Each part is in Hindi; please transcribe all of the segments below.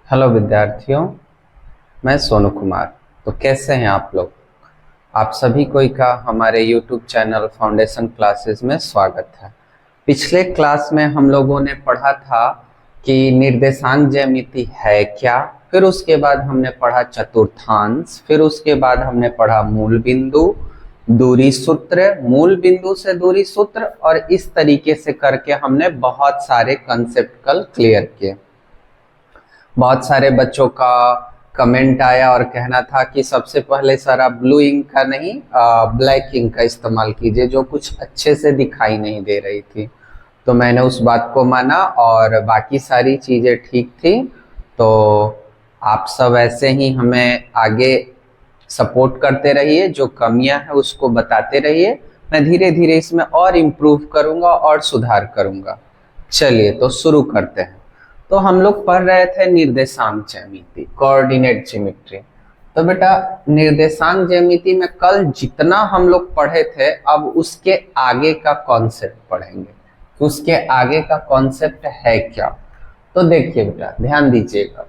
हेलो विद्यार्थियों, मैं सोनू कुमार। तो कैसे हैं आप लोग? आप सभी कोई का हमारे YouTube चैनल फाउंडेशन क्लासेस में स्वागत है। पिछले क्लास में हम लोगों ने पढ़ा था कि निर्देशांक ज्यामिति है क्या। फिर उसके बाद हमने पढ़ा चतुर्थांश। फिर उसके बाद हमने पढ़ा मूल बिंदु, दूरी सूत्र, मूल बिंदु से दूरी सूत्र, और इस तरीके से करके हमने बहुत सारे कंसेप्ट कल क्लियर किए। बहुत सारे बच्चों का कमेंट आया और कहना था कि सबसे पहले सर आप ब्लू इंक का नहीं ब्लैक इंक का इस्तेमाल कीजिए, जो कुछ अच्छे से दिखाई नहीं दे रही थी। तो मैंने उस बात को माना और बाकी सारी चीज़ें ठीक थी। तो आप सब ऐसे ही हमें आगे सपोर्ट करते रहिए, जो कमियां हैं उसको बताते रहिए। मैं धीरे धीरे इसमें और इम्प्रूव करूंगा और सुधार करूंगा। चलिए तो शुरू करते हैं। तो हम लोग पढ़ रहे थे निर्देशांक ज्यामिति, कोऑर्डिनेट ज्योमेट्री। तो बेटा निर्देशांक ज्यामिति में कल जितना हम लोग पढ़े थे, अब उसके आगे का कॉन्सेप्ट पढ़ेंगे। तो उसके आगे का कॉन्सेप्ट है क्या? तो देखिए बेटा, ध्यान दीजिएगा।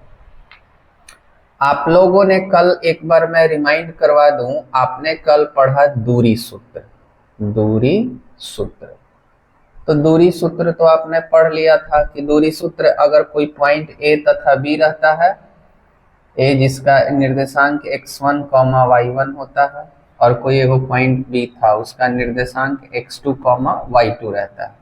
आप लोगों ने कल, एक बार मैं रिमाइंड करवा दूं, आपने कल पढ़ा दूरी सूत्र। दूरी सूत्र, तो दूरी सूत्र तो आपने पढ़ लिया था कि दूरी सूत्र अगर कोई पॉइंट ए तथा बी रहता है, ए जिसका निर्देशांक x1, y1 होता है, और कोई एगो पॉइंट बी था उसका निर्देशांक x2, y2 रहता है।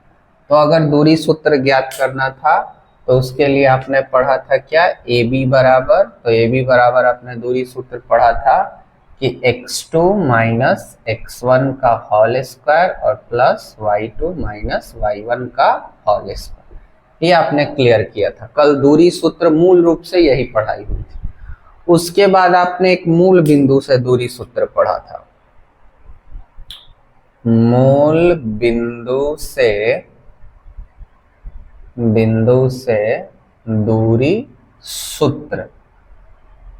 तो अगर दूरी सूत्र ज्ञात करना था तो उसके लिए आपने पढ़ा था क्या, ए बी बराबर। तो ए बी बराबर आपने दूरी सूत्र पढ़ा था कि x2 माइनस x1 का होल स्क्वायर और प्लस y2 माइनस y1 का होल स्क्वायर। ये आपने क्लियर किया था कल। दूरी सूत्र मूल रूप से यही पढ़ाई हुई थी। उसके बाद आपने एक मूल बिंदु से दूरी सूत्र पढ़ा था। मूल बिंदु से दूरी सूत्र।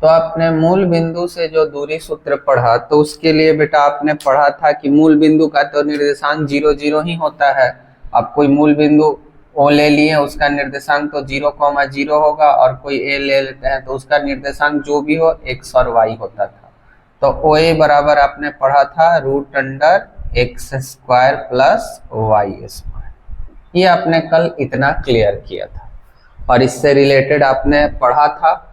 तो आपने मूल बिंदु से जो दूरी सूत्र पढ़ा, तो उसके लिए बेटा आपने पढ़ा था कि मूल बिंदु का तो निर्देशांक 0, 0 ही होता है। अब कोई मूल बिंदु ओ ले लिए, उसका निर्देशांक तो 0, 0 होगा, और कोई ए ले लेते हैं तो उसका निर्देशांक जो भी हो x और y होता था। तो ओ ए बराबर आपने पढ़ा था √x² प्लस y²। ये आपने कल इतना क्लियर किया था। और इससे रिलेटेड आपने पढ़ा था,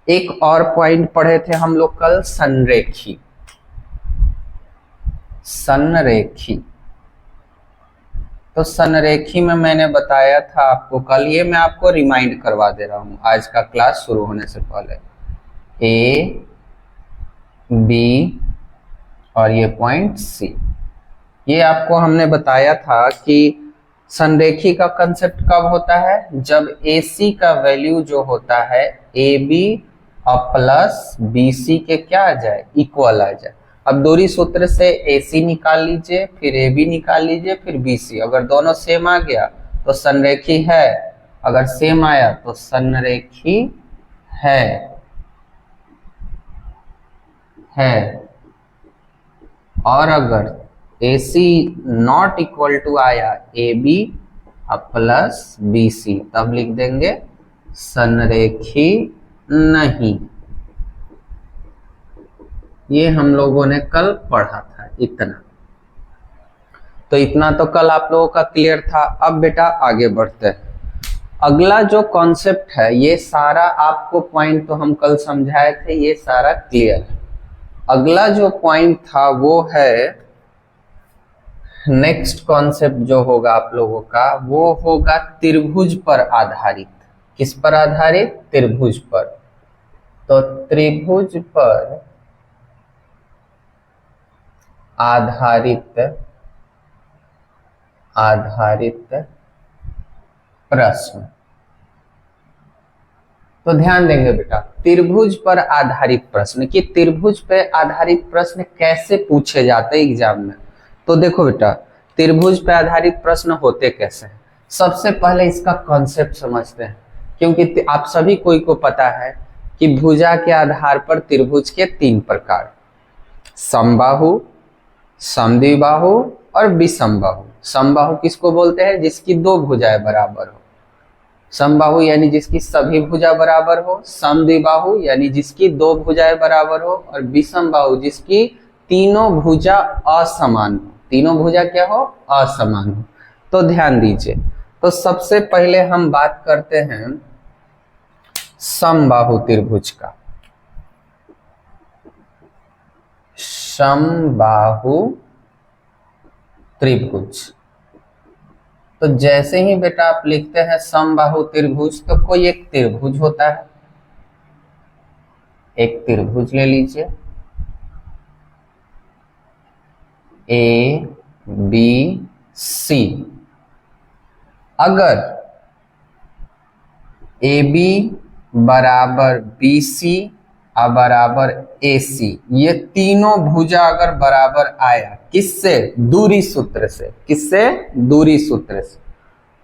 एक और पॉइंट पढ़े थे हम लोग कल, संरेखी। तो संरेखी में मैंने बताया था आपको कल, ये मैं आपको रिमाइंड करवा दे रहा हूं आज का क्लास शुरू होने से पहले। ए बी और ये पॉइंट सी, ये आपको हमने बताया था कि संरेखी का कंसेप्ट कब होता है, जब AC का वैल्यू जो होता है AB और प्लस BC के क्या आ जाए, इक्वल आ जाए। अब दूरी सूत्र से AC निकाल लीजिए, फिर AB निकाल लीजिए, फिर BC। अगर दोनों सेम आ गया तो संरेखी है, अगर सेम आया तो संरेखी है। और अगर AC नॉट इक्वल टू आया AB प्लस BC, तब लिख देंगे संरेखी नहीं। ये हम लोगों ने कल पढ़ा था इतना। तो इतना तो कल आप लोगों का क्लियर था। अब बेटा आगे बढ़ते हैं। अगला जो कॉन्सेप्ट है, ये सारा आपको पॉइंट तो हम कल समझाए थे, ये सारा क्लियर है। अगला जो पॉइंट था वो है, नेक्स्ट कॉन्सेप्ट जो होगा आप लोगों का, वो होगा त्रिभुज पर आधारित। किस पर आधारित? त्रिभुज पर। तो त्रिभुज पर आधारित प्रश्न। तो ध्यान देंगे बेटा, त्रिभुज पर आधारित प्रश्न, कि त्रिभुज पर आधारित प्रश्न कैसे पूछे जाते हैं एग्जाम में। तो देखो बेटा, त्रिभुज पर आधारित प्रश्न होते कैसे हैं। सबसे पहले इसका कॉन्सेप्ट समझते हैं, क्योंकि आप सभी कोई को पता है कि भुजा के आधार पर त्रिभुज के 3 प्रकार, समबाहु, समद्विबाहु और विषमबाहु। समबाहु किसको बोलते हैं? जिसकी 2 भुजाएं बराबर हो। समबाहु यानी जिसकी सभी भुजा बराबर हो, समद्विबाहु यानी जिसकी दो भुजाएं बराबर हो, और विषम बाहु जिसकी तीनों भुजा असमान हो। तीनों भुजा क्या हो? असमान हो। तो ध्यान दीजिए, तो सबसे पहले हम बात करते हैं समबाहु त्रिभुज का। समबाहु त्रिभुज, तो जैसे ही बेटा आप लिखते हैं समबाहु त्रिभुज, तो कोई एक त्रिभुज होता है। एक त्रिभुज ले लीजिए, ए बी सी। अगर ए बी बराबर बी सी बराबर ए सी, ये तीनों भुजा अगर बराबर आया, किससे? दूरी सूत्र से। किससे? दूरी सूत्र से।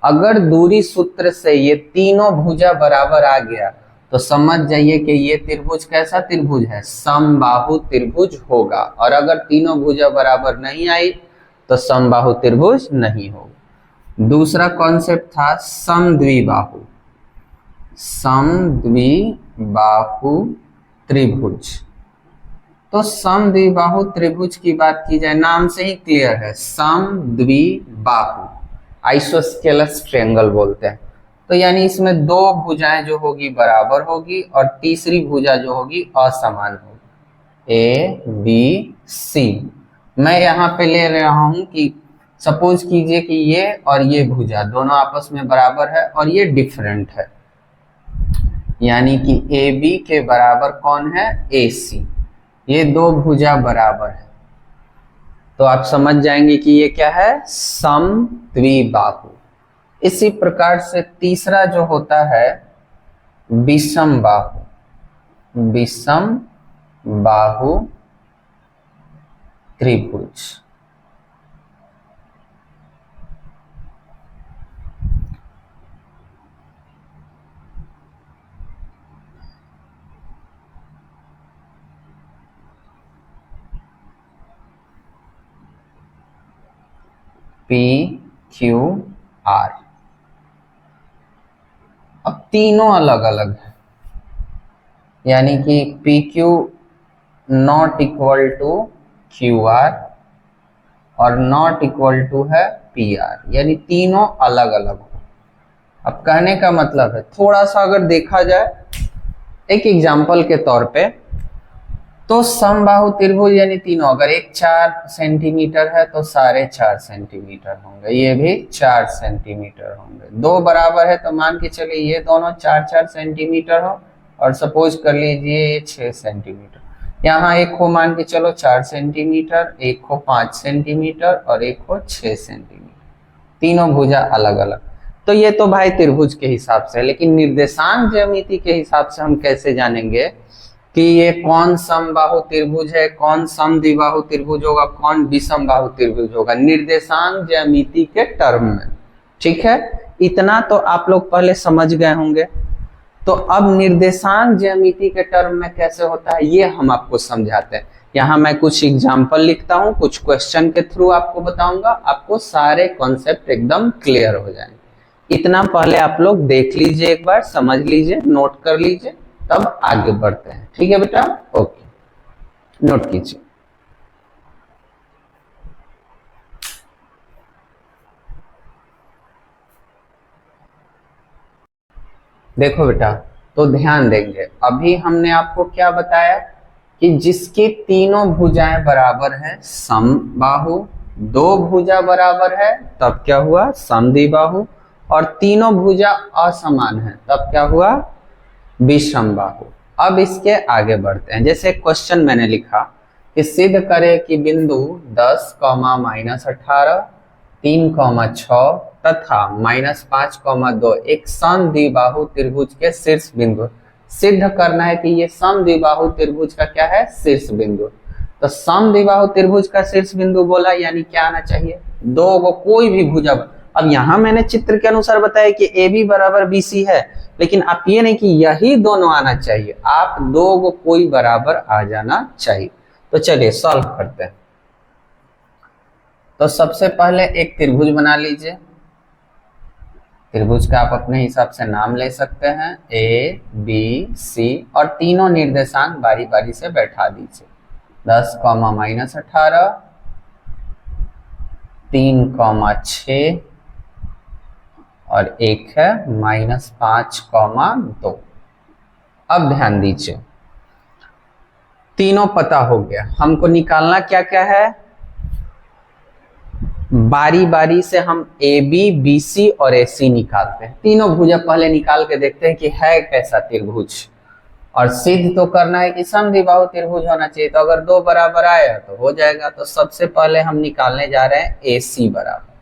अगर दूरी सूत्र से ये तीनों भुजा बराबर आ गया, तो समझ जाइए कि ये त्रिभुज कैसा त्रिभुज है? समबाहु त्रिभुज होगा। और अगर तीनों भुजा बराबर नहीं आई, तो समबाहु त्रिभुज नहीं होगा। दूसरा कॉन्सेप्ट था समद्विबाहु। समद्विबाहु त्रिभुज, तो समद्विबाहु त्रिभुज की बात की जाए, नाम से ही क्लियर है, समद्विबाहु, आइसोस्केलस ट्रायंगल बोलते हैं। तो यानी इसमें दो भुजाएं जो होगी बराबर होगी, और तीसरी भुजा जो होगी असमान होगी। ए बी सी, मैं यहाँ पे ले रहा हूं कि सपोज कीजिए कि ये और ये भुजा दोनों आपस में बराबर है और ये डिफरेंट है, यानी कि ए बी के बराबर कौन है? ए सी। ये दो भुजा बराबर है, तो आप समझ जाएंगे कि ये क्या है? समद्विबाहु। इसी प्रकार से तीसरा जो होता है विषम बाहु। विषम बाहु त्रिभुज, पी क्यू आर। अब तीनों अलग अलग है, यानी कि P Q not equal to Q R और नॉट इक्वल टू है पी आर, यानी तीनों अलग अलग हो। अब कहने का मतलब है, थोड़ा सा अगर देखा जाए एक एग्जाम्पल के तौर पे, तो समबाहु त्रिभुज यानी तीनों, अगर एक 4 सेंटीमीटर है तो सारे 4 सेंटीमीटर होंगे, ये भी 4 सेंटीमीटर होंगे। दो बराबर है तो मान के चलिए ये दोनों 4-4 सेंटीमीटर हो, और सपोज कर लीजिए ये 6 सेंटीमीटर। यहाँ एक हो मान के चलो 4 सेंटीमीटर, एक हो 5 सेंटीमीटर और एक हो 6 सेंटीमीटर, तीनों भुजा अलग अलग। तो ये तो भाई त्रिभुज के हिसाब से, लेकिन निर्देशांक ज्यामिति के हिसाब से हम कैसे जानेंगे कि ये कौन समबाहु त्रिभुज है, कौन समद्विबाहु त्रिभुज होगा, कौन विषम बाहु त्रिभुज होगा? निर्देशांक ज्यामिति के टर्म में। ठीक है, इतना तो आप लोग पहले समझ गए होंगे। तो अब निर्देशांक ज्यामिति के टर्म में कैसे होता है ये हम आपको समझाते हैं। यहाँ मैं कुछ एग्जाम्पल लिखता हूँ, कुछ क्वेश्चन के थ्रू आपको बताऊंगा, आपको सारे कॉन्सेप्ट एकदम क्लियर हो जाएंगे। इतना पहले आप लोग देख लीजिए, एक बार समझ लीजिए, नोट कर लीजिए, तब आगे बढ़ते हैं। ठीक है बेटा, ओके, नोट कीजिए। देखो बेटा, तो ध्यान देंगे, अभी हमने आपको क्या बताया कि जिसकी तीनों भुजाएं बराबर हैं समबाहु, दो भुजा बराबर है तब क्या हुआ? समद्विबाहु, और तीनों भुजा असमान है तब क्या हुआ? विषम बाहु। अब इसके आगे बढ़ते हैं। जैसे क्वेश्चन मैंने लिखा कि सिद्ध करे कि बिंदु 10, -18, 3, 6 तथा -5, 2 एक समद्विबाहु त्रिभुज के शीर्ष बिंदु। सिद्ध करना है कि ये समद्विबाहु त्रिभुज का क्या है? शीर्ष बिंदु। तो समद्विबाहु त्रिभुज का शीर्ष बिंदु बोला यानी क्या आना चाहिए? दो को कोई भी भुजा। अब यहाँ मैंने चित्र के अनुसार बताया कि ए बी बराबर बी सी है, लेकिन आप ये नहीं कि यही दोनों आना चाहिए, आप दो को कोई बराबर आ जाना चाहिए। तो चलिए सॉल्व करते हैं। तो सबसे पहले एक त्रिभुज बना लीजिए, त्रिभुज का आप अपने हिसाब से नाम ले सकते हैं, ए बी सी, और तीनों निर्देशांक बारी बारी से बैठा दीजिए। 10, -18, 3, 6 और एक है -5, 2। अब ध्यान दीजिए, तीनों पता हो गया। हमको निकालना क्या क्या है, बारी बारी से हम ए बी बी सी और ए सी निकालते हैं। तीनों भुजा पहले निकाल के देखते हैं कि है कैसा त्रिभुज, और सिद्ध तो करना है कि समद्विबाहु त्रिभुज होना चाहिए। तो अगर दो बराबर आया तो हो जाएगा। तो सबसे पहले हम निकालने जा रहे हैं ए सी बराबर,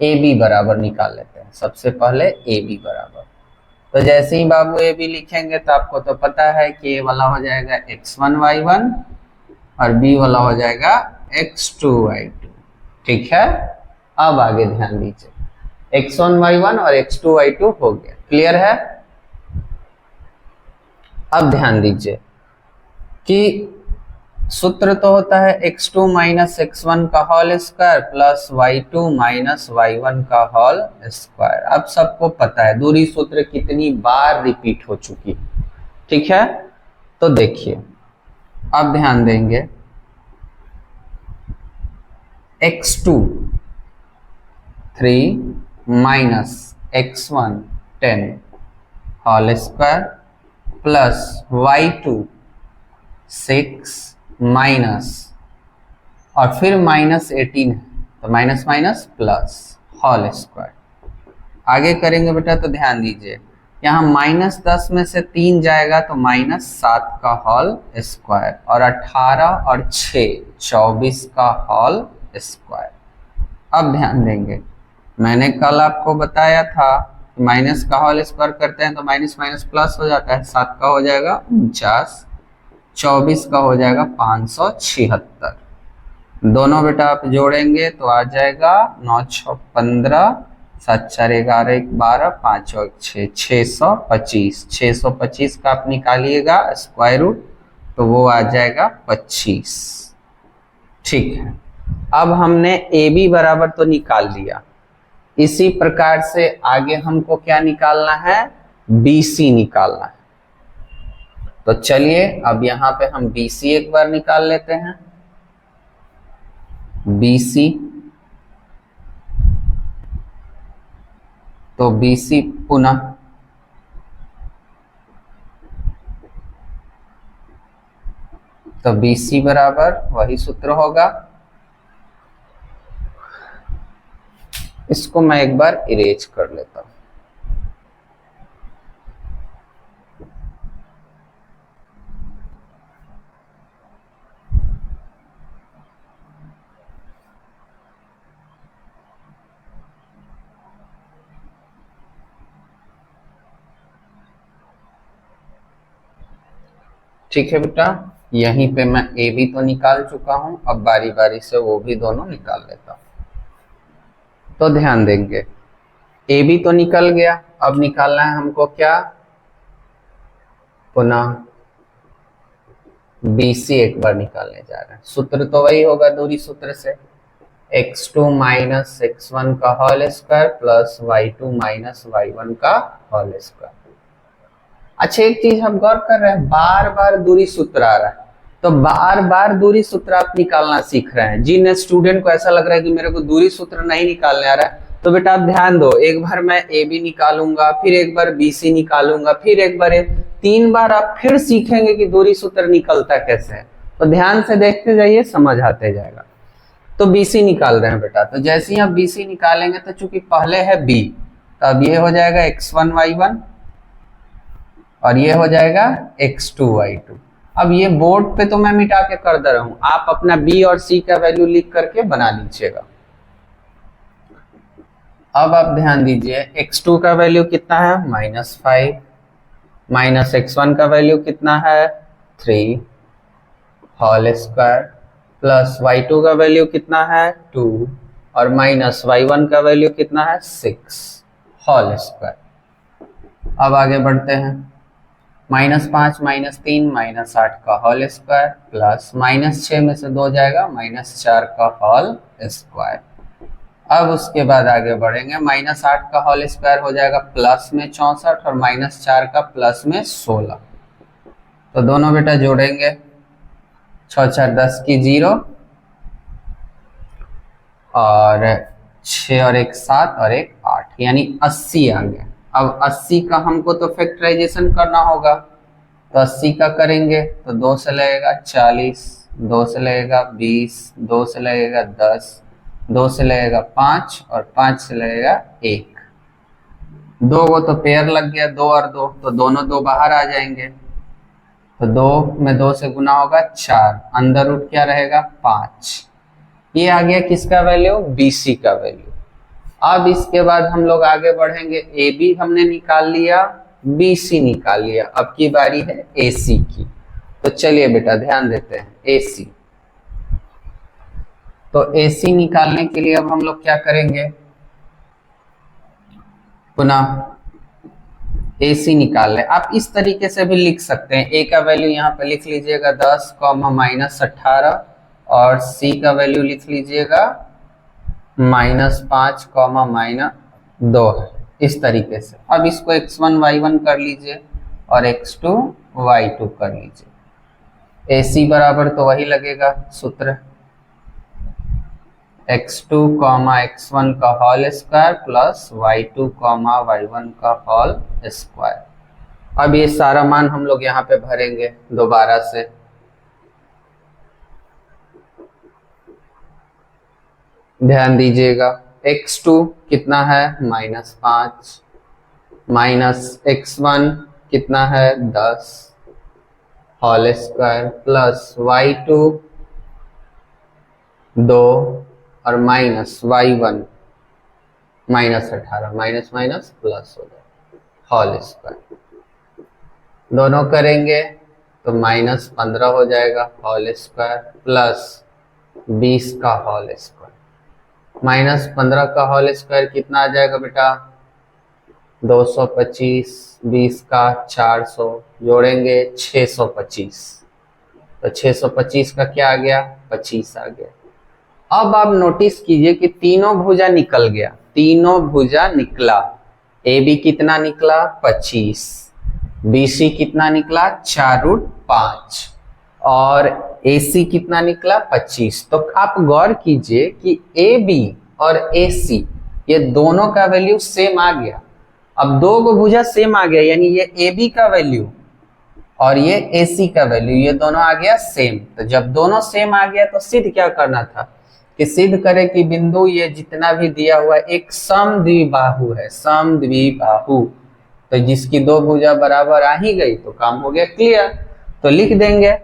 ए बी बराबर निकाल लेते हैं। सबसे पहले ए बी बराबर, तो जैसे ही बाबू ए बी लिखेंगे तो आपको तो पता है कि ए वाला हो जाएगा x1 y1 और बी वाला हो जाएगा x2 y2। ठीक है, अब आगे ध्यान दीजिए, x1 y1 और x2 y2 हो गया। क्लियर है? अब ध्यान दीजिए कि सूत्र तो होता है x2 - x1 का whole square plus y2 - y1 का होल स्क्वायर। अब सबको पता है दूरी सूत्र कितनी बार रिपीट हो चुकी है। ठीक है, तो देखिए अब ध्यान देंगे, x2 3 - x1 10 whole square plus y2 6 minus और फिर -18 है तो minus minus plus whole square. आगे करेंगे बेटा तो ध्यान दीजिए, यहाँ -10 में से 3 जाएगा तो -7 का होल स्क्वायर, और 18 और 6 24 का होल स्क्वायर। अब ध्यान देंगे, मैंने कल आपको बताया था माइनस का होल स्क्वायर करते हैं तो माइनस माइनस प्लस हो जाता है। 7 का हो जाएगा 49, 24 का हो जाएगा 576। दोनों बेटा आप जोड़ेंगे तो आ जाएगा 9 6 15, 7 4 11 1 12, 5 और 6 625। 625 का आप निकालिएगा स्क्वायर रूट तो वो आ जाएगा 25। ठीक है, अब हमने ए बी बराबर तो निकाल लिया। इसी प्रकार से आगे हमको क्या निकालना है, बी सी निकालना है। तो चलिए अब यहां पे हम बी सी एक बार निकाल लेते हैं। बी सी, तो बी सी पुनः तो बी सी बराबर वही सूत्र होगा। इसको मैं एक बार इरेज कर लेता हूं। ठीक है बेटा, यहीं पे मैं ए बी तो निकाल चुका हूं, अब बारी बारी से वो भी दोनों निकाल लेता हूं। तो ध्यान देंगे, ए बी तो निकल गया, अब निकालना है हमको क्या, पुनः बी सी एक बार निकालने जा रहे हैं। सूत्र तो वही होगा दूरी सूत्र से, x2 - x1 का whole square plus y2 - y1 का होल स्क्वायर। अच्छा, एक चीज हम गौर कर रहे हैं, बार बार दूरी सूत्र आ रहा है, तो बार बार दूरी सूत्र आप निकालना सीख रहे हैं। जिन स्टूडेंट को ऐसा लग रहा है कि मेरे को दूरी सूत्र नहीं निकालने आ रहा है, तो बेटा आप ध्यान दो, एक बार मैं ए बी निकालूंगा, फिर एक बार बी सी निकालूंगा, फिर एक बार 3 बार आप फिर सीखेंगे कि दूरी सूत्र निकलता कैसे है। तो ध्यान से देखते जाइए, समझ आते जाएगा। तो बी सी निकाल रहे हैं बेटा, तो जैसे ही आप बी सी निकालेंगे तो चूंकि पहले है बी, तो अब ये हो जाएगा x1 y1 और ये हो जाएगा x2 y2। अब ये बोर्ड पे तो मैं मिटा के कर दे रहा हूं, आप अपना b और c का वैल्यू लिख करके बना लीजिएगा। अब आप ध्यान दीजिए, x2 का वैल्यू कितना है, -5, माइनस x1 का वैल्यू कितना है, 3 होल स्क्वायर, प्लस y2 का वैल्यू कितना है, 2, और माइनस y1 का वैल्यू कितना है, 6 होल स्क्वायर। अब आगे बढ़ते हैं, -5 -3 -8 का होल स्क्वायर प्लस -6 में से 2 जाएगा, -4 का होल स्क्वायर। अब उसके बाद आगे बढ़ेंगे, -8 का होल स्क्वायर हो जाएगा प्लस में 64 और -4 का प्लस में 16। तो दोनों बेटा जोड़ेंगे, 6 4 10 की 0 और 6 और 1 7 और 1 8 यानी 80 आ गया। अब 80 का हमको तो फैक्टराइजेशन करना होगा, तो 80 का करेंगे तो 2 से लगेगा 40, 2 से लगेगा 20, 2 से लगेगा 10, 2 से लगेगा 5 और 5 से लगेगा 1। 2 को तो पेयर लग गया, 2 और 2, तो दोनों 2 बाहर आ जाएंगे। तो 2 में 2 से गुना होगा 4, अंदर रूट क्या रहेगा 5। ये आ गया किसका वैल्यू, BC का वैल्यू। अब इसके बाद हम लोग आगे बढ़ेंगे, AB हमने निकाल लिया, BC निकाल लिया, अब की बारी है AC की। तो चलिए बेटा ध्यान देते हैं AC। तो AC निकालने के लिए अब हम लोग क्या करेंगे, पुनः AC निकाल लें। आप इस तरीके से भी लिख सकते हैं, A का वैल्यू यहाँ पे लिख लीजिएगा 10, -18 और C का वैल्यू लिख लीजिएगा -5, -2 है, इस तरीके से। अब इसको x1 y1 कर लीजिए और x2 y2 कर लीजिए। AC बराबर तो वही लगेगा सूत्र, x2, x1 का whole square plus y2, y1 का होल स्क्वायर। अब ये सारा मान हम लोग यहाँ पे भरेंगे दोबारा से। ध्यान दीजिएगा, x2 कितना है -5, -x1 कितना है 10 होल स्क्वायर प्लस y2 2 और -y1 -18, माइनस माइनस प्लस हो जाए होल स्क्वायर। दोनों करेंगे तो -15 हो जाएगा होल स्क्वायर प्लस 20 का होल स्क्वायर। -15 का होल स्क्वायर कितना आ जाएगा बेटा 225, 20 का 400, जोड़ेंगे 625। तो 625 का क्या आ गया 25 आ गया। अब आप नोटिस कीजिए कि तीनों भुजा निकल गया, तीनों भुजा निकला। AB कितना निकला 25, BC कितना निकला 4√5 और AC कितना निकला 25। तो आप गौर कीजिए कि AB और AC ये दोनों का वैल्यू सेम आ गया। अब दो को भुजा सेम आ गया, यानी ये AB का वैल्यू और ये AC का वैल्यू ये दोनों आ गया सेम। तो जब दोनों सेम आ गया तो सिद्ध क्या करना था कि सिद्ध करें कि बिंदु ये जितना भी दिया हुआ एक समद्विबाहु है, समद्विबाहु। तो जिसकी दो भुजा बराबर आ ही गई तो काम हो गया क्लियर। तो लिख देंगे,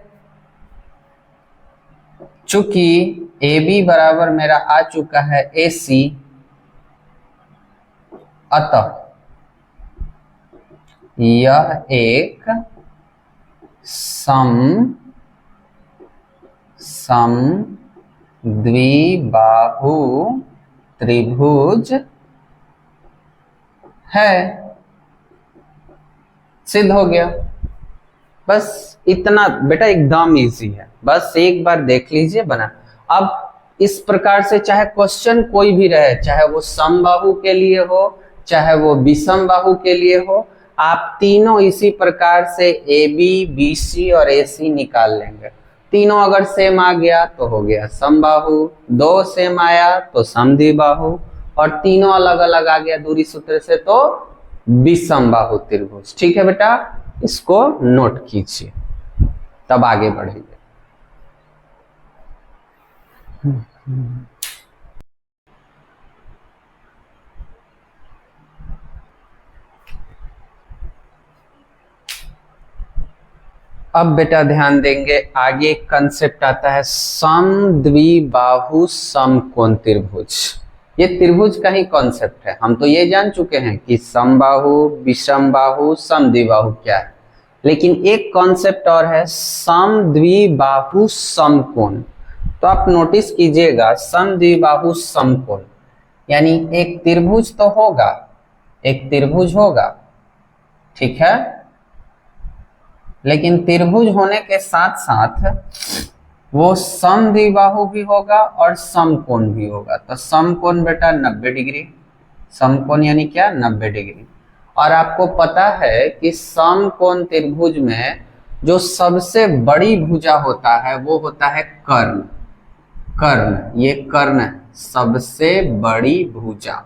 चूंकि AB बराबर मेरा आ चुका है AC, अतः यह एक समद्विबाहु त्रिभुज है। सिद्ध हो गया। बस इतना बेटा, एकदम इजी है, बस एक बार देख लीजिए बना। अब इस प्रकार से चाहे क्वेश्चन कोई भी रहे, चाहे वो समबाहु के लिए हो चाहे वो विषम बाहु के लिए हो, आप तीनों इसी प्रकार से AB, BC और AC निकाल लेंगे। तीनों अगर सेम आ गया तो हो गया समबाहु, दो सेम आया तो समद्विबाहु और तीनों अलग अलग आ गया दूरी सूत्र से तो विषम बाहु त्रिभुज। ठीक है बेटा, इसको नोट कीजिए, तब आगे बढ़ेंगे। अब बेटा ध्यान देंगे, आगे एक कंसेप्ट आता है समद्विबाहु समकोण त्रिभुज। ये त्रिभुज का ही कॉन्सेप्ट है। हम तो ये जान चुके हैं कि समबाहु, विषमबाहु, समद्विबाहु क्या है, लेकिन एक कॉन्सेप्ट और है समद्विबाहु समकोण। तो आप नोटिस कीजिएगा, समद्विबाहु समकोण यानी एक त्रिभुज तो होगा, एक त्रिभुज होगा, ठीक है, लेकिन त्रिभुज होने के साथ साथ वो समद्विबाहु भी होगा और समकोण भी होगा। तो समकोण बेटा 90 डिग्री, समकोण यानी क्या 90 डिग्री। और आपको पता है कि समकोण त्रिभुज में जो सबसे बड़ी भुजा होता है वो होता है कर्ण। कर्ण, ये कर्ण है, सबसे बड़ी भुजा,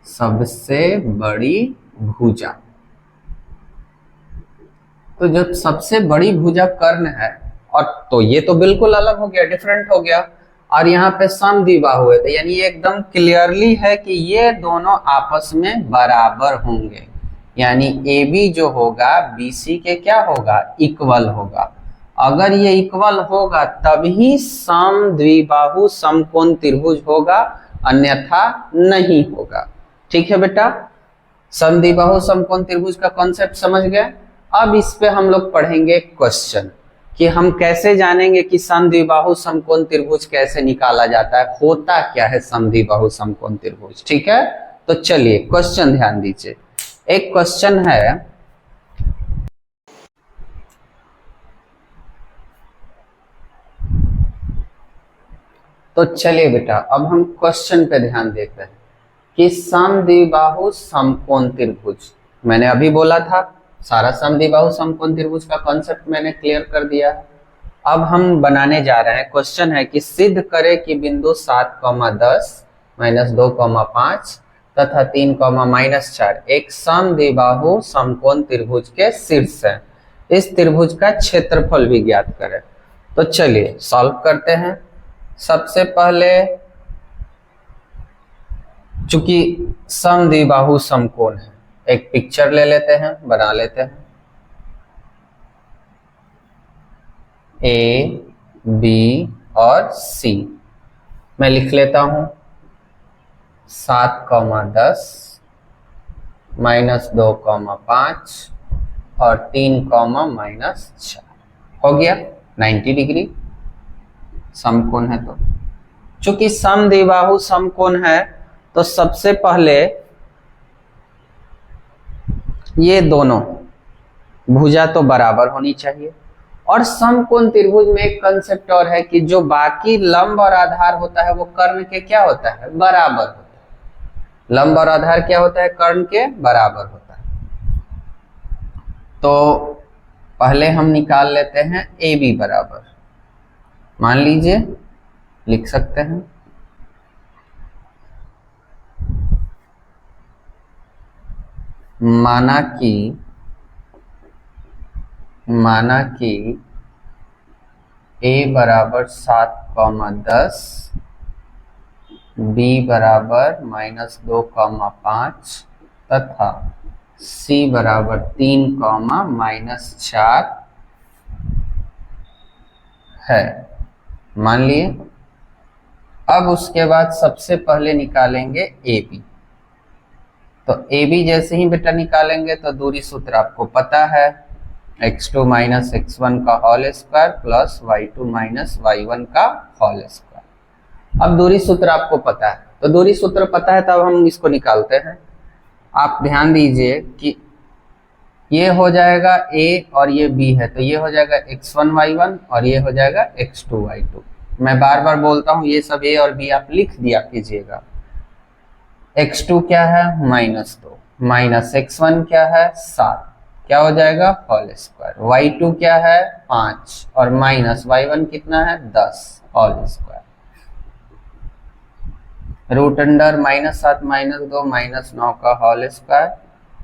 सबसे बड़ी भुजा। तो जब सबसे बड़ी भुजा कर्ण है, और तो ये तो बिल्कुल अलग हो गया, डिफरेंट हो गया। और यहाँ पे समद्विबाहु है, तो यानी ये एकदम क्लियरली है कि ये दोनों आपस में बराबर होंगे। यानी AB जो होगा BC के क्या होगा, इक्वल होगा। अगर ये इक्वल होगा तभी समद्विबाहु समकोण त्रिभुज होगा, अन्यथा नहीं होगा। ठीक है बेटा, समद्विबाहु समकोण त्रिभुज का कॉन्सेप्ट समझ गए। अब इस पे हम लोग पढ़ेंगे क्वेश्चन कि हम कैसे जानेंगे कि समद्विबाहु समकोण त्रिभुज कैसे निकाला जाता है, होता क्या है समद्विबाहु समकोण त्रिभुज। ठीक है, तो चलिए क्वेश्चन ध्यान दीजिए। एक क्वेश्चन है, तो चलिए बेटा अब हम क्वेश्चन पे ध्यान देते हैं कि समद्विबाहु समकोण त्रिभुज, मैंने अभी बोला था सारा समद्विबाहु समकोण त्रिभुज का कॉन्सेप्ट मैंने क्लियर कर दिया है। अब हम बनाने जा रहे हैं, क्वेश्चन है कि सिद्ध करें कि बिंदु 7,10 -2,5 तथा 3,-4 एक समद्विबाहु समकोण त्रिभुज के शीर्ष है। इस त्रिभुज का क्षेत्रफल भी ज्ञात करें। तो चलिए सॉल्व करते हैं। सबसे पहले चूंकि समद्विबाहु समकोण है, एक पिक्चर ले लेते हैं, बना लेते हैं। A, B और C मैं लिख लेता हूं 7,10 -2,5 और 3,-4 हो गया 90 डिग्री समकोण है। तो चूंकि समद्विबाहु समकोण है तो सबसे पहले ये दोनों भुजा तो बराबर होनी चाहिए। और समकोण त्रिभुज में एक कंसेप्ट और है कि जो बाकी लंब और आधार होता है वो कर्ण के क्या होता है, बराबर होता है। लंब और आधार क्या होता है, कर्ण के बराबर होता है। तो पहले हम निकाल लेते हैं AB बराबर, मान लीजिए लिख सकते हैं माना कि A बराबर 7,10, B बराबर -2,5 तथा C बराबर 3,-4 है, मान लिए। अब उसके बाद सबसे पहले निकालेंगे AB। तो AB जैसे ही बेटा निकालेंगे तो दूरी सूत्र आपको पता है, x2 - x1 का whole square plus y2 - y1 का होल स्क्वायर। अब दूरी सूत्र आपको पता है, तो दूरी सूत्र पता है तब हम इसको निकालते हैं। आप ध्यान दीजिए कि ये हो जाएगा A और ये B है, तो ये हो जाएगा x1 y1 और ये हो जाएगा x2 y2। मैं बार बार बोलता हूँ ये सब A और B आप लिख दिया कीजिएगा। x2 क्या है -2, माइनस x1 क्या है 7, क्या हो जाएगा होल स्क्वायर। y2 क्या है 5 और माइनस y1 कितना है 10 होल स्क्वायर। रूट अंडर -7 -2 -9 का होल स्क्वायर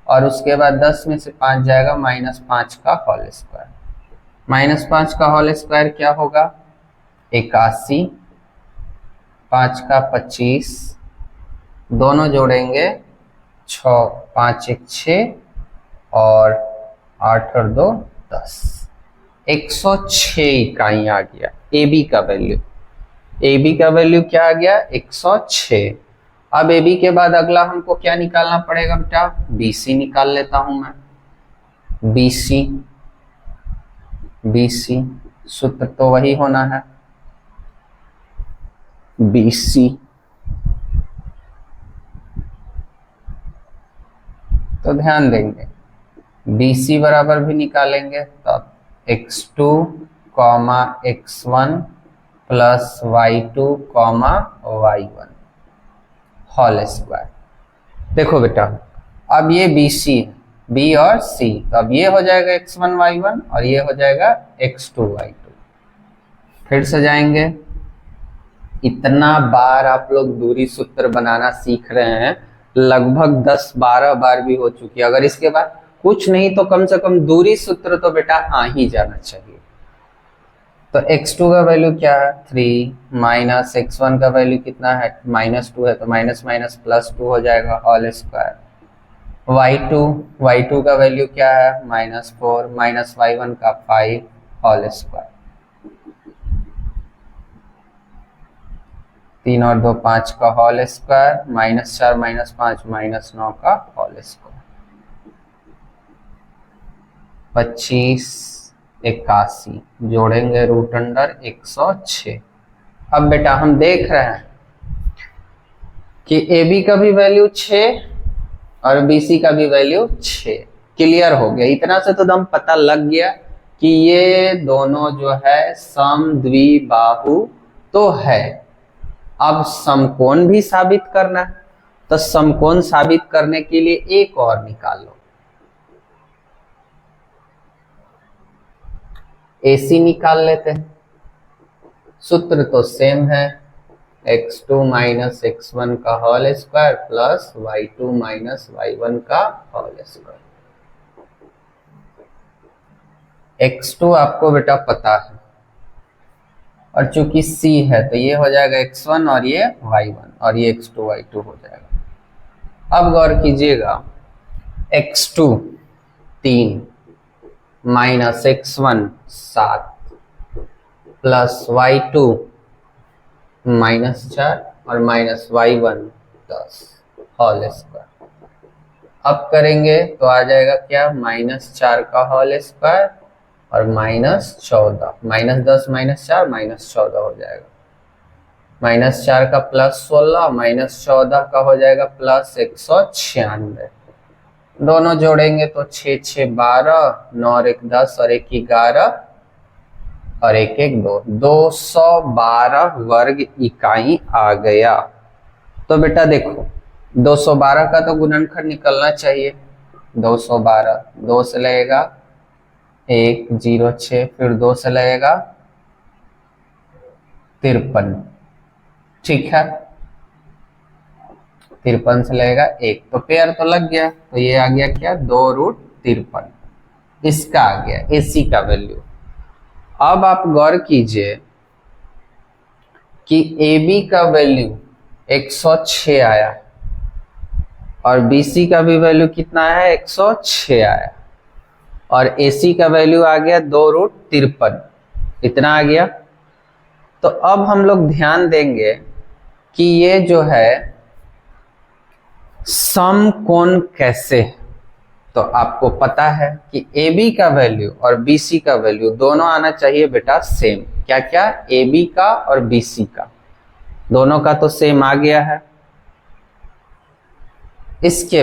और उसके बाद 10 में से 5 जाएगा -5 का होल स्क्वायर। -5 का होल स्क्वायर क्या होगा 81, 5 का 25, दोनों जोड़ेंगे 6, 5 1 6 और 8 और 2 10, 106 इकाई आ गया AB का वैल्यू। AB का वैल्यू क्या आ गया 106। अब AB के बाद अगला हमको क्या निकालना पड़ेगा बेटा, BC निकाल लेता हूं मैं। BC सूत्र तो वही होना है BC। तो ध्यान देंगे BC बराबर भी निकालेंगे, तब x2 comma x1 plus y2 comma y1 whole square. देखो बेटा, अब ये BC है, B और C, तो अब ये हो जाएगा x1 y1 और ये हो जाएगा x2 y2। फिर से जाएंगे, इतना बार आप लोग दूरी सूत्र बनाना सीख रहे हैं, लगभग 10-12 बार भी हो चुकी है। अगर इसके बाद कुछ नहीं तो कम से कम दूरी सूत्र तो बेटा आ ही जाना चाहिए। तो x2 का वैल्यू क्या है 3, माइनस x1 का वैल्यू कितना है -2 है, तो माइनस माइनस प्लस 2 हो जाएगा होल स्क्वायर। y2 का वैल्यू क्या है -4, माइनस y1 का 5 होल स्क्वायर। 3 और 2 5 का होल स्क्वायर, -4 -5 -9 का होल स्क्वायर। 25 81 जोड़ेंगे रूट अंडर 106। अब बेटा हम देख रहे हैं कि AB का भी वैल्यू 6 और BC का भी वैल्यू 6। क्लियर हो गया, इतना से तो दम पता लग गया कि ये दोनों जो है समद्विबाहु तो है। अब समकोण भी साबित करना है, तो समकोण साबित करने के लिए एक और निकाल लो, AC निकाल लेते हैं। सूत्र तो सेम है, x2 माइनस x1 का whole square plus y2 minus y1 का होल स्क्वायर। x2 आपको बेटा पता है, और चूंकि C है तो ये हो जाएगा x1 और ये y1 और ये x2 y2 हो जाएगा। अब गौर कीजिएगा, x2 3 minus x1 7 plus y2 -4 और माइनस y1 10 होल स्क्वायर। अब करेंगे तो आ जाएगा क्या -4 का होल स्क्वायर और -14, -10 -4 -14 हो जाएगा। -4 का +16, -14 का हो जाएगा +196। दोनों जोड़ेंगे तो 6 6 12, 9 और 1 10 और 1 11 और 1 1 2, 212 वर्ग इकाई आ गया। तो बेटा देखो 212 का तो गुणनखंड निकलना चाहिए। 212 2 से लगेगा 1 0 6, फिर 2 से लगेगा 53, ठीक है 53 से लगेगा 1, तो पेयर तो लग गया। तो ये आ गया क्या 2√53, इसका आ गया AC का वैल्यू। अब आप गौर कीजिए कि AB का वैल्यू 106 आया और BC का भी वैल्यू कितना है 106 आया और AC का वैल्यू आ गया 2√53, इतना आ गया। तो अब हम लोग ध्यान देंगे कि ये जो है समकोण कैसे है। तो आपको पता है कि AB का वैल्यू और BC का वैल्यू दोनों आना चाहिए बेटा सेम। क्या क्या, AB का और BC का, दोनों का तो सेम आ गया है। इसके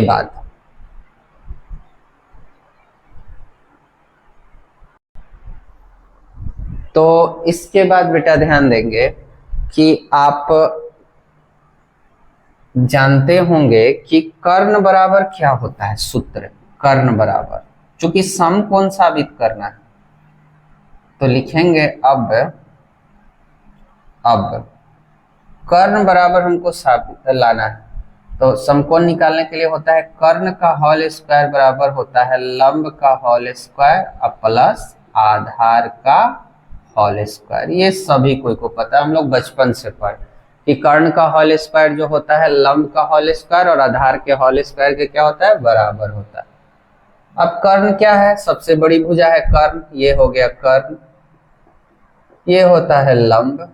बाद बेटा ध्यान देंगे कि आप जानते होंगे कि कर्ण बराबर क्या होता है। सूत्र कर्ण बराबर, चूंकि समकोण साबित करना है तो लिखेंगे अब कर्ण बराबर हमको साबित लाना है। तो समकोण निकालने के लिए होता है कर्ण का होल स्क्वायर बराबर होता है लंब का होल स्क्वायर प्लस आधार का होल स्क्वायर। ये सभी कोई को पता है, हम लोग बचपन से पढ़ कि कर्ण का होल स्क्वायर जो होता है लंब का होल स्क्वायर और आधार के होल स्क्वायर के क्या होता है बराबर होता है। अब कर्ण क्या है, सबसे बड़ी भुजा है कर्ण, ये हो गया कर्ण, ये होता है लंब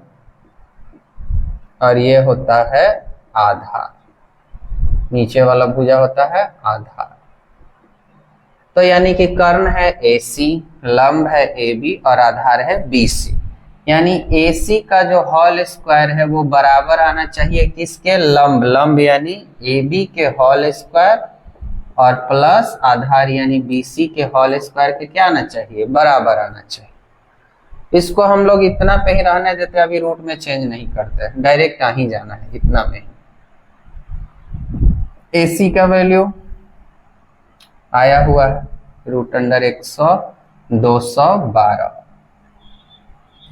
और ये होता है आधार, नीचे वाला भुजा होता है आधार। तो यानी कि कर्ण है AC, लंब है AB और आधार है BC। यानी AC का जो होल स्क्वायर है वो बराबर आना चाहिए किसके, लंब यानी AB के होल स्क्वायर और प्लस आधार यानी BC के होल स्क्वायर के क्या आना चाहिए, बराबर आना चाहिए। इसको हम लोग इतना पे ही रहने देते हैं, अभी रूट में चेंज नहीं करते, डायरेक्ट आ ही जाना है इतना में। AC का वैल्यू आया हुआ है √100 212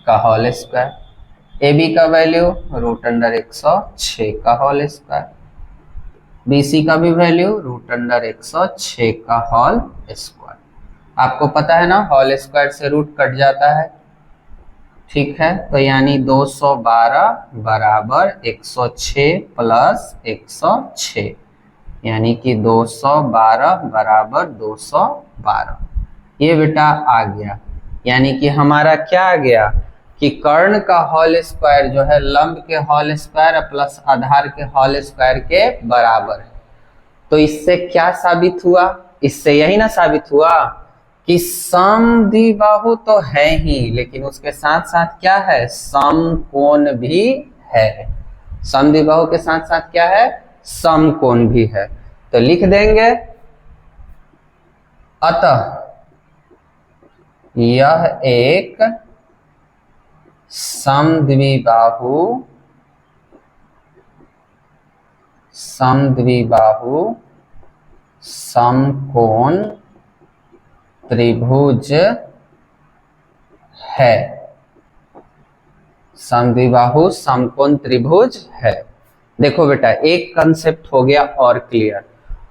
का होल स्क्वायर। AB का वैल्यू √106 का होल स्क्वायर। BC का भी वैल्यू √106 का होल स्क्वायर। आपको पता है ना, होल स्क्वायर से रूट कट जाता है, ठीक है। तो यानी 212 बराबर 106 प्लस 106, यानी कि 212 बराबर 212। ये बेटा आ गया, यानी कि हमारा क्या आ गया कि कर्ण का होल स्क्वायर जो है लंब के होल स्क्वायर प्लस आधार के होल स्क्वायर के बराबर है। तो इससे क्या साबित हुआ, इससे यही ना साबित हुआ कि समद्विबाहु तो है ही, लेकिन उसके साथ साथ क्या है, समकोण भी है। समद्विबाहु के साथ साथ क्या है, समकोण भी है। तो लिख देंगे अतः यह एक समद्विबाहु समकोण त्रिभुज है। समद्विबाहु समकोण त्रिभुज है। देखो बेटा, एक कंसेप्ट हो गया और क्लियर।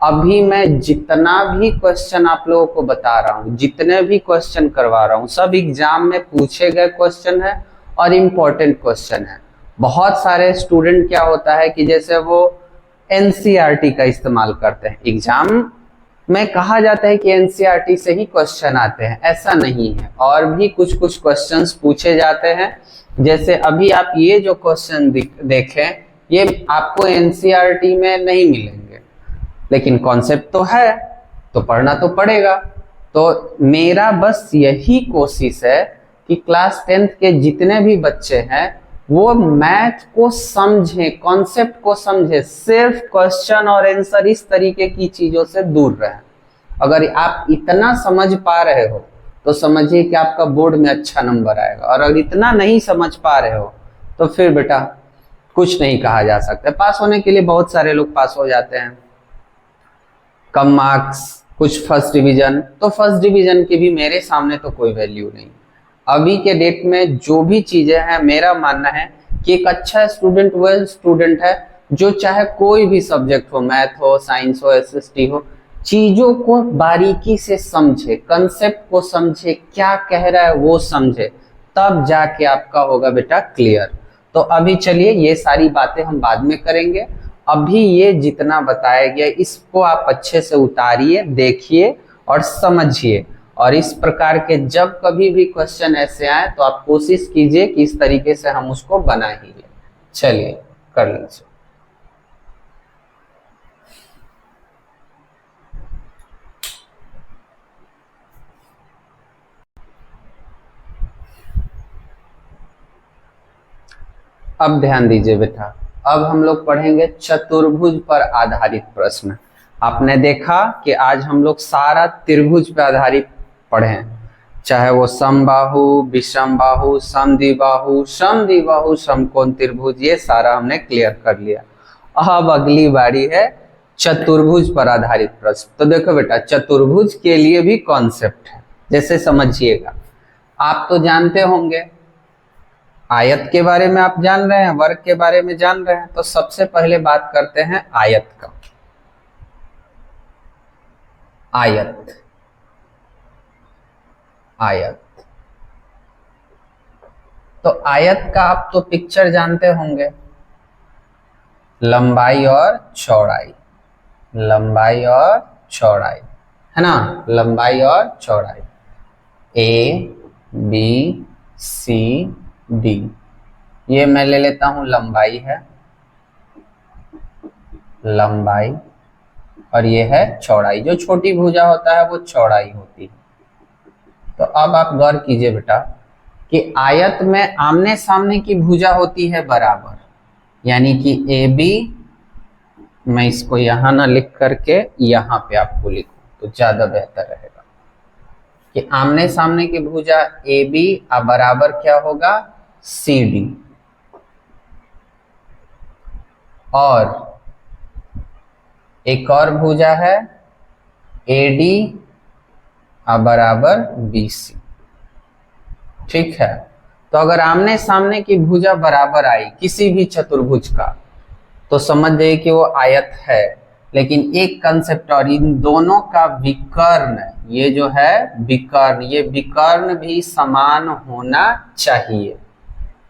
अभी मैं जितना भी क्वेश्चन आप लोगों को बता रहा हूं, जितने भी क्वेश्चन करवा रहा हूं, सब एग्जाम में पूछे गए क्वेश्चन है और इम्पोर्टेंट क्वेश्चन है। बहुत सारे स्टूडेंट क्या होता है कि जैसे वो एनसीईआरटी का इस्तेमाल करते हैं, एग्जाम में कहा जाता है कि एनसीईआरटी से ही क्वेश्चन आते हैं, ऐसा नहीं है। और भी कुछ कुछ क्वेश्चंस पूछे जाते हैं। जैसे अभी आप ये जो क्वेश्चन देखें, ये आपको एनसीईआरटी में नहीं मिलेंगे, लेकिन कॉन्सेप्ट तो है, तो पढ़ना तो पड़ेगा। तो मेरा बस यही कोशिश है कि क्लास 10th के जितने भी बच्चे हैं वो मैथ को समझें, कॉन्सेप्ट को समझें, सिर्फ क्वेश्चन और आंसर इस तरीके की चीजों से दूर रहें। अगर आप इतना समझ पा रहे हो तो समझिए कि आपका बोर्ड में अच्छा नंबर आएगा, और अगर इतना नहीं समझ पा रहे हो तो फिर बेटा कुछ नहीं कहा जा सकता। पास होने के लिए बहुत सारे लोग पास हो जाते हैं, कम मार्क्स, कुछ फर्स्ट डिवीजन। तो फर्स्ट डिवीजन की भी मेरे सामने तो कोई वैल्यू नहीं। अभी के डेट में जो भी चीजें हैं, मेरा मानना है कि एक अच्छा स्टूडेंट वह स्टूडेंट है जो चाहे कोई भी सब्जेक्ट हो, मैथ हो, साइंस हो, एसएसटी हो, चीजों को बारीकी से समझे, कंसेप्ट को समझे, क्या कह रहा है वो समझे, तब जाके आपका होगा बेटा क्लियर। तो अभी चलिए ये सारी बातें हम बाद में करेंगे। अभी ये जितना बताया गया इसको आप अच्छे से उतारिए, देखिए और समझिए। और इस प्रकार के जब कभी भी क्वेश्चन ऐसे आए तो आप कोशिश कीजिए कि इस तरीके से हम उसको बना ही लें। चलिए कर लीजिए। अब ध्यान दीजिए बेटा, अब हम लोग पढ़ेंगे चतुर्भुज पर आधारित प्रश्न। आपने देखा कि आज हम लोग सारा त्रिभुज पर आधारित पढ़े हैं, चाहे वो समबाहु, विषमबाहु, समद्विबाहु, समद्विबाहु, समकोण त्रिभुज, ये सारा हमने क्लियर कर लिया। अब अगली बारी है चतुर्भुज पर आधारित प्रश्न। तो देखो बेटा, चतुर्भुज के लिए भी कॉन्सेप्ट है, जैसे समझिएगा। आप तो जानते होंगे, आयत के बारे में आप जान रहे हैं, वर्ग के बारे में जान रहे हैं। तो सबसे पहले बात करते हैं आयत का। आयत, आयत, तो आयत का आप तो पिक्चर जानते होंगे, लंबाई और चौड़ाई, लंबाई और चौड़ाई, है ना, लंबाई और चौड़ाई, ए बी सी डी। ये मैं ले लेता हूं लंबाई है, लंबाई, और ये है चौड़ाई। जो छोटी भुजा होता है वो चौड़ाई होती है। तो अब आप गौर कीजिए बेटा कि आयत में आमने सामने की भुजा होती है बराबर, यानी कि ए बी, मैं इसको यहां ना लिख करके यहां पे आपको लिखूं तो ज्यादा बेहतर रहेगा। कि आमने सामने की भुजा ए बी बराबर क्या होगा, सी डी, और एक और भुजा है ए डी बराबर बी सी। ठीक है, तो अगर आमने सामने की भुजा बराबर आई किसी भी चतुर्भुज का तो समझ जाइए कि वो आयत है। लेकिन एक कंसेप्ट और, इन दोनों का विकर्ण, ये जो है विकर्ण, ये विकर्ण भी समान होना चाहिए।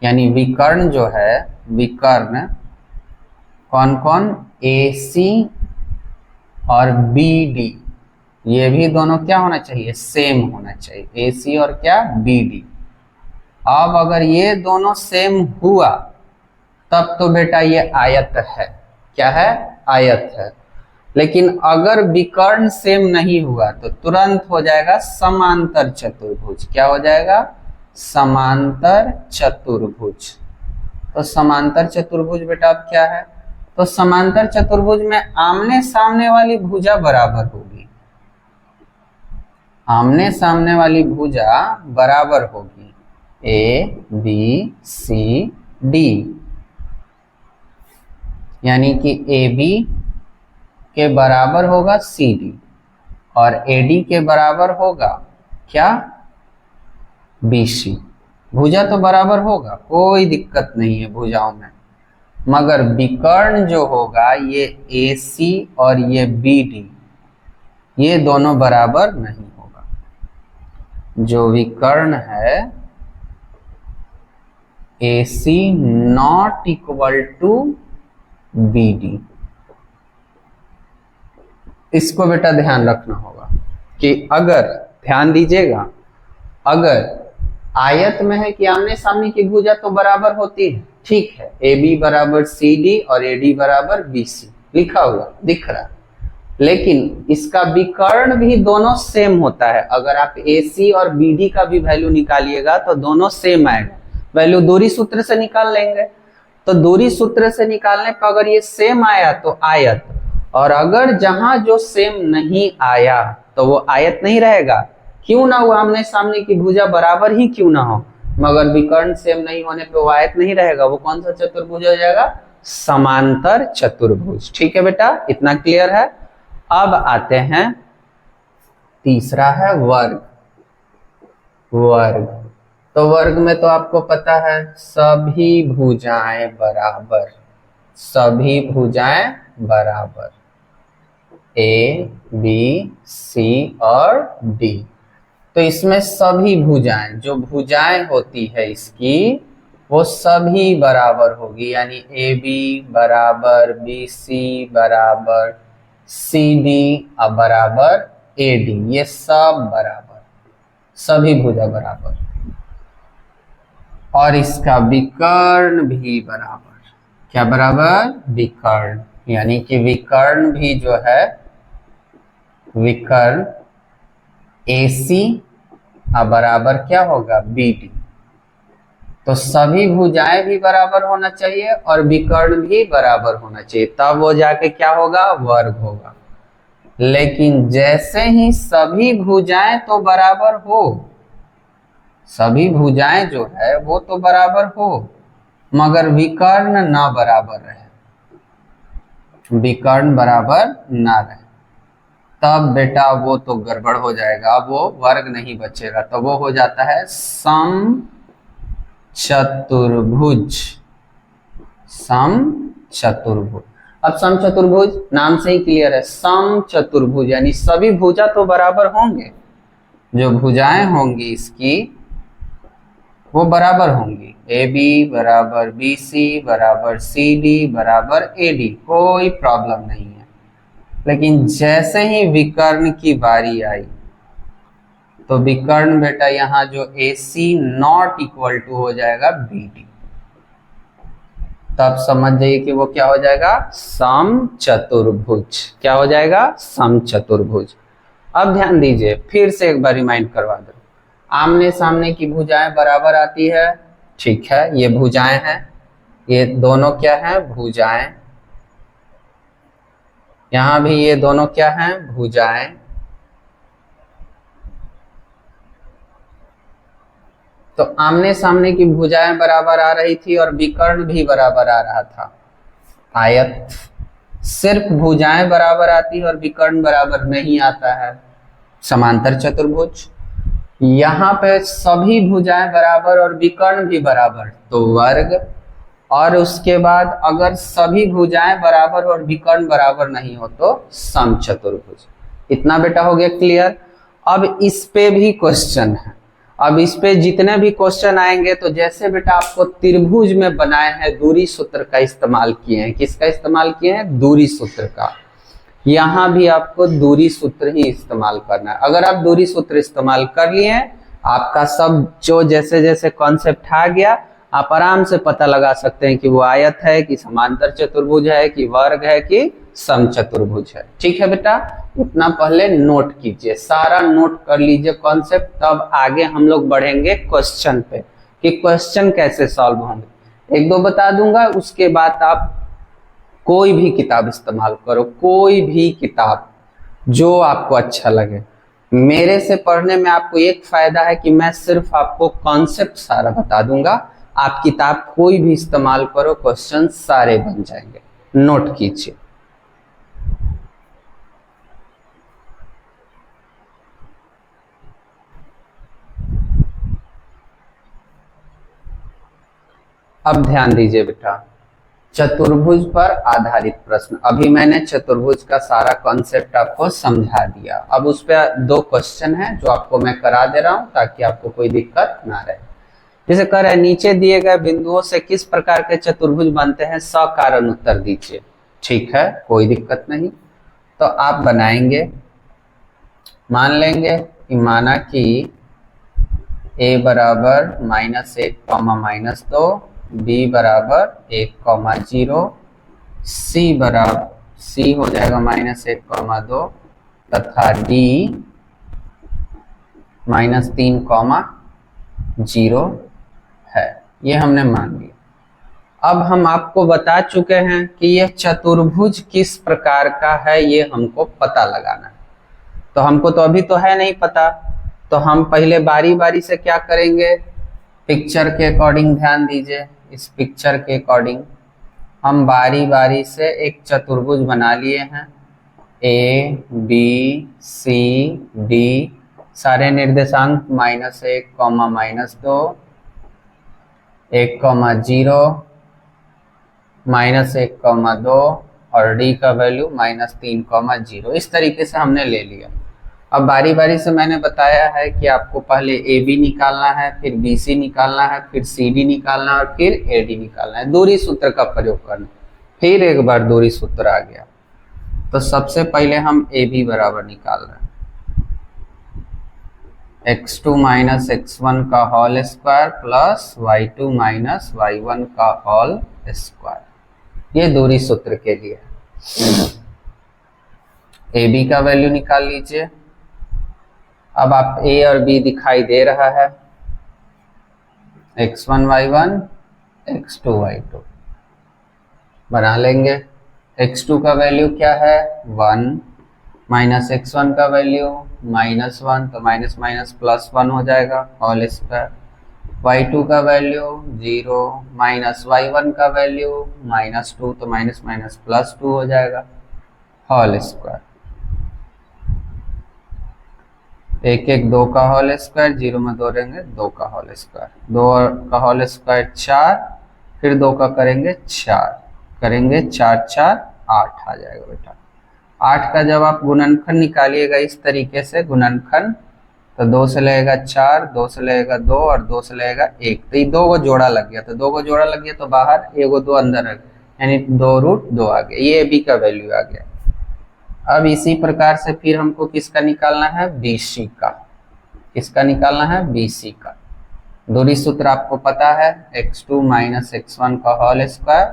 यानी विकर्ण जो है, विकर्ण कौन कौन, ए सी और बी डी, ये भी दोनों क्या होना चाहिए, सेम होना चाहिए, ए सी और क्या, बी डी। अब अगर ये दोनों सेम हुआ तब तो बेटा ये आयत है। क्या है, आयत है। लेकिन अगर विकर्ण सेम नहीं हुआ तो तुरंत हो जाएगा समांतर चतुर्भुज। क्या हो जाएगा, समांतर चतुर्भुज। तो समांतर चतुर्भुज बेटा अब क्या है, तो समांतर चतुर्भुज में आमने सामने वाली भुजा बराबर होगी, आमने सामने वाली भुजा बराबर होगी, ए बी सी डी, यानी कि ए बी के बराबर होगा सी डी और ए डी के बराबर होगा क्या, बी सी। भुजा तो बराबर होगा, कोई दिक्कत नहीं है भुजाओं में, मगर विकर्ण जो होगा ये ए सी और ये बी डी, ये दोनों बराबर नहीं होगा। जो विकर्ण है A C not equal to B D, इसको बेटा ध्यान रखना होगा कि अगर, ध्यान दीजिएगा, अगर आयत में है कि आमने सामने की भुजा तो बराबर होती है, ठीक है, ए बी बराबर सी डी और ए डी बराबर बी सी लिखा हुआ दिख रहा है, लेकिन इसका विकर्ण भी दोनों सेम होता है। अगर आप ए सी और बी डी का भी वैल्यू निकालिएगा तो दोनों सेम आएगा, वैल्यू दूरी सूत्र से निकाल लेंगे, तो दूरी सूत्र से निकालने पर अगर ये सेम आया तो आयत, और अगर जहां जो सेम नहीं आया तो वो आयत नहीं रहेगा। क्यों ना वो आमने सामने की भुजा बराबर ही क्यों ना हो, मगर विकर्ण सेम नहीं होने पे वो आयत नहीं रहेगा, वो कौन सा चतुर्भुज हो जाएगा, समांतर चतुर्भुज। ठीक है बेटा, इतना क्लियर है। अब आते हैं, तीसरा है वर्ग। वर्ग, तो वर्ग में तो आपको पता है सभी भुजाएं बराबर, सभी भुजाएं बराबर, ए बी सी और डी। तो इसमें सभी भुजाएं, जो भुजाएं होती है इसकी वो सभी बराबर होगी, यानी ए बी बराबर बी सी बराबर सी डी बराबर ए डी, ये सब बराबर, सभी भुजा बराबर, और इसका विकर्ण भी बराबर। क्या बराबर, विकर्ण, यानी कि विकर्ण भी जो है, विकर्ण ए सी बराबर क्या होगा, बी डी। तो सभी भुजाएं भी बराबर होना चाहिए और विकर्ण भी बराबर होना चाहिए, तब वो जाके क्या होगा, वर्ग होगा। लेकिन जैसे ही सभी भुजाएं तो बराबर हो, सभी भुजाएं जो है वो तो बराबर हो, मगर विकर्ण ना बराबर रहे, विकर्ण बराबर ना रहे, तब बेटा वो तो गड़बड़ हो जाएगा, अब वो वर्ग नहीं बचेगा, तो वो हो जाता है सम चतुर्भुज। सम चतुर्भुज, अब सम चतुर्भुज नाम से ही क्लियर है, सम चतुर्भुज यानी सभी भुजा तो बराबर होंगे, जो भुजाएं होंगी इसकी वो बराबर होंगी, ए बी बराबर बी सी बराबर सी डी बराबर ए डी, कोई प्रॉब्लम नहीं है। लेकिन जैसे ही विकर्ण की बारी आई तो विकर्ण बेटा यहाँ जो ए सी नॉट इक्वल टू हो जाएगा बी डी, तब समझ जाइए कि वो क्या हो जाएगा, सम चतुर्भुज। क्या हो जाएगा, सम चतुर्भुज। अब ध्यान दीजिए, फिर से एक बार रिमाइंड करवा दो, आमने सामने की भुजाएं बराबर आती है, ठीक है, ये भुजाएं हैं, ये दोनों क्या हैं, भुजाएं, यहां भी ये दोनों क्या हैं, भुजाएं, तो आमने सामने की भुजाएं बराबर आ रही थी और विकर्ण भी बराबर आ रहा था। आयत सिर्फ भुजाएं बराबर आती है और विकर्ण बराबर नहीं आता है। समांतर चतुर्भुज, यहाँ पे सभी भुजाएं बराबर और विकर्ण भी बराबर, तो वर्ग। और उसके बाद अगर सभी भुजाएं बराबर और विकर्ण बराबर नहीं हो तो समचतुर्भुज। इतना बेटा हो गया क्लियर। अब इस पे भी क्वेश्चन है। अब इस पे जितने भी क्वेश्चन आएंगे तो जैसे बेटा आपको त्रिभुज में बनाए हैं, दूरी सूत्र का इस्तेमाल किए हैं। किसका इस्तेमाल किए हैं? दूरी सूत्र का। यहाँ भी आपको दूरी सूत्र ही इस्तेमाल करना है। अगर आप दूरी सूत्र इस्तेमाल कर लिए हैं, आपका सब जो जैसे जैसे कॉन्सेप्ट आ गया, आप आराम से पता लगा सकते हैं कि वो आयत है कि समांतर चतुर्भुज है कि वर्ग है कि समचतुर्भुज है। ठीक है बेटा, इतना पहले नोट कीजिए, सारा नोट कर लीजिए कॉन्सेप्ट, तब आगे हम लोग बढ़ेंगे क्वेश्चन पे कि क्वेश्चन कैसे सॉल्व होंगे। एक दो बता दूंगा, उसके बाद आप कोई भी किताब इस्तेमाल करो, कोई भी किताब जो आपको अच्छा लगे। मेरे से पढ़ने में आपको एक फायदा है कि मैं सिर्फ आपको कॉन्सेप्ट सारा बता दूंगा। आप किताब कोई भी इस्तेमाल करो, क्वेश्चन सारे बन जाएंगे। नोट कीजिए। अब ध्यान दीजिए बेटा, चतुर्भुज पर आधारित प्रश्न। अभी मैंने चतुर्भुज का सारा कॉन्सेप्ट आपको समझा दिया। अब उस पर दो क्वेश्चन हैं जो आपको मैं करा दे रहा हूं ताकि आपको कोई दिक्कत ना रहे। जैसे कह रहे हैं, नीचे दिए गए बिंदुओं से किस प्रकार के चतुर्भुज बनते हैं, सकारण उत्तर दीजिए। ठीक है, कोई दिक्कत नहीं। तो आप बनाएंगे, मान लेंगे कि माना कि a बराबर -1, -2, b बराबर 1, 0, c हो जाएगा -1, 2 तथा d -3, 0 है। ये हमने मान लिया। अब हम आपको बता चुके हैं कि यह चतुर्भुज किस प्रकार का है, ये हमको पता लगाना है। तो हमको तो अभी तो है नहीं पता, तो हम पहले बारी बारी से क्या करेंगे, पिक्चर के अकॉर्डिंग ध्यान दीजिए। इस पिक्चर के अकॉर्डिंग हम बारी बारी से एक चतुर्भुज बना लिए हैं। ए बी सी डी, सारे निर्देशांक -1, -2, 1, 0, -1, 2 और डी का वैल्यू -3, 0। इस तरीके से हमने ले लिया। अब बारी बारी से मैंने बताया है कि आपको पहले ए बी निकालना है, फिर बी सी निकालना है, फिर सी डी निकालना है और फिर ए डी निकालना है। दूरी सूत्र का प्रयोग करना। फिर एक बार दूरी सूत्र आ गया, तो सबसे पहले हम ए बी बराबर निकाल रहे हैं x2 - x1 का whole square plus y2 - y1 का होल स्क्वायर। ये दूरी सूत्र के लिए ए बी का वैल्यू निकाल लीजिए। अब आप ए और बी दिखाई दे रहा है, x1 y1 x2 y2 बना लेंगे। x2 का वैल्यू क्या है 1, माइनस x1 का वैल्यू -1, तो माइनस माइनस +1 हो जाएगा होल स्क्वायर। y2 का वैल्यू 0, माइनस y1 का वैल्यू -2, तो माइनस माइनस +2 हो जाएगा होल स्क्वायर। 1, 1, 2 का होल स्क्वायर, 0 में 2 रहेंगे, 2 का होल स्क्वायर, 2 का होल स्क्वायर 4, फिर 2 का करेंगे 4, करेंगे 4, 4, 8 आ जाएगा बेटा। 8 का जब आप गुणनखंड निकालिएगा इस तरीके से गुणनखंड, तो 2 से लगेगा 4, 2 से लगेगा 2 और 2 से लगेगा 1, तो ये 2 को जोड़ा लग गया, तो 2 को जोड़ा लग गया तो बाहर 1 2 अंदर आ गया, यानी 2√2 आ गया। ये बी का वैल्यू आ गया। अब इसी प्रकार से फिर हमको किसका निकालना है, BC का। किसका निकालना है, BC का। दूरी सूत्र आपको पता है, x2 - x1 का होल स्क्वायर,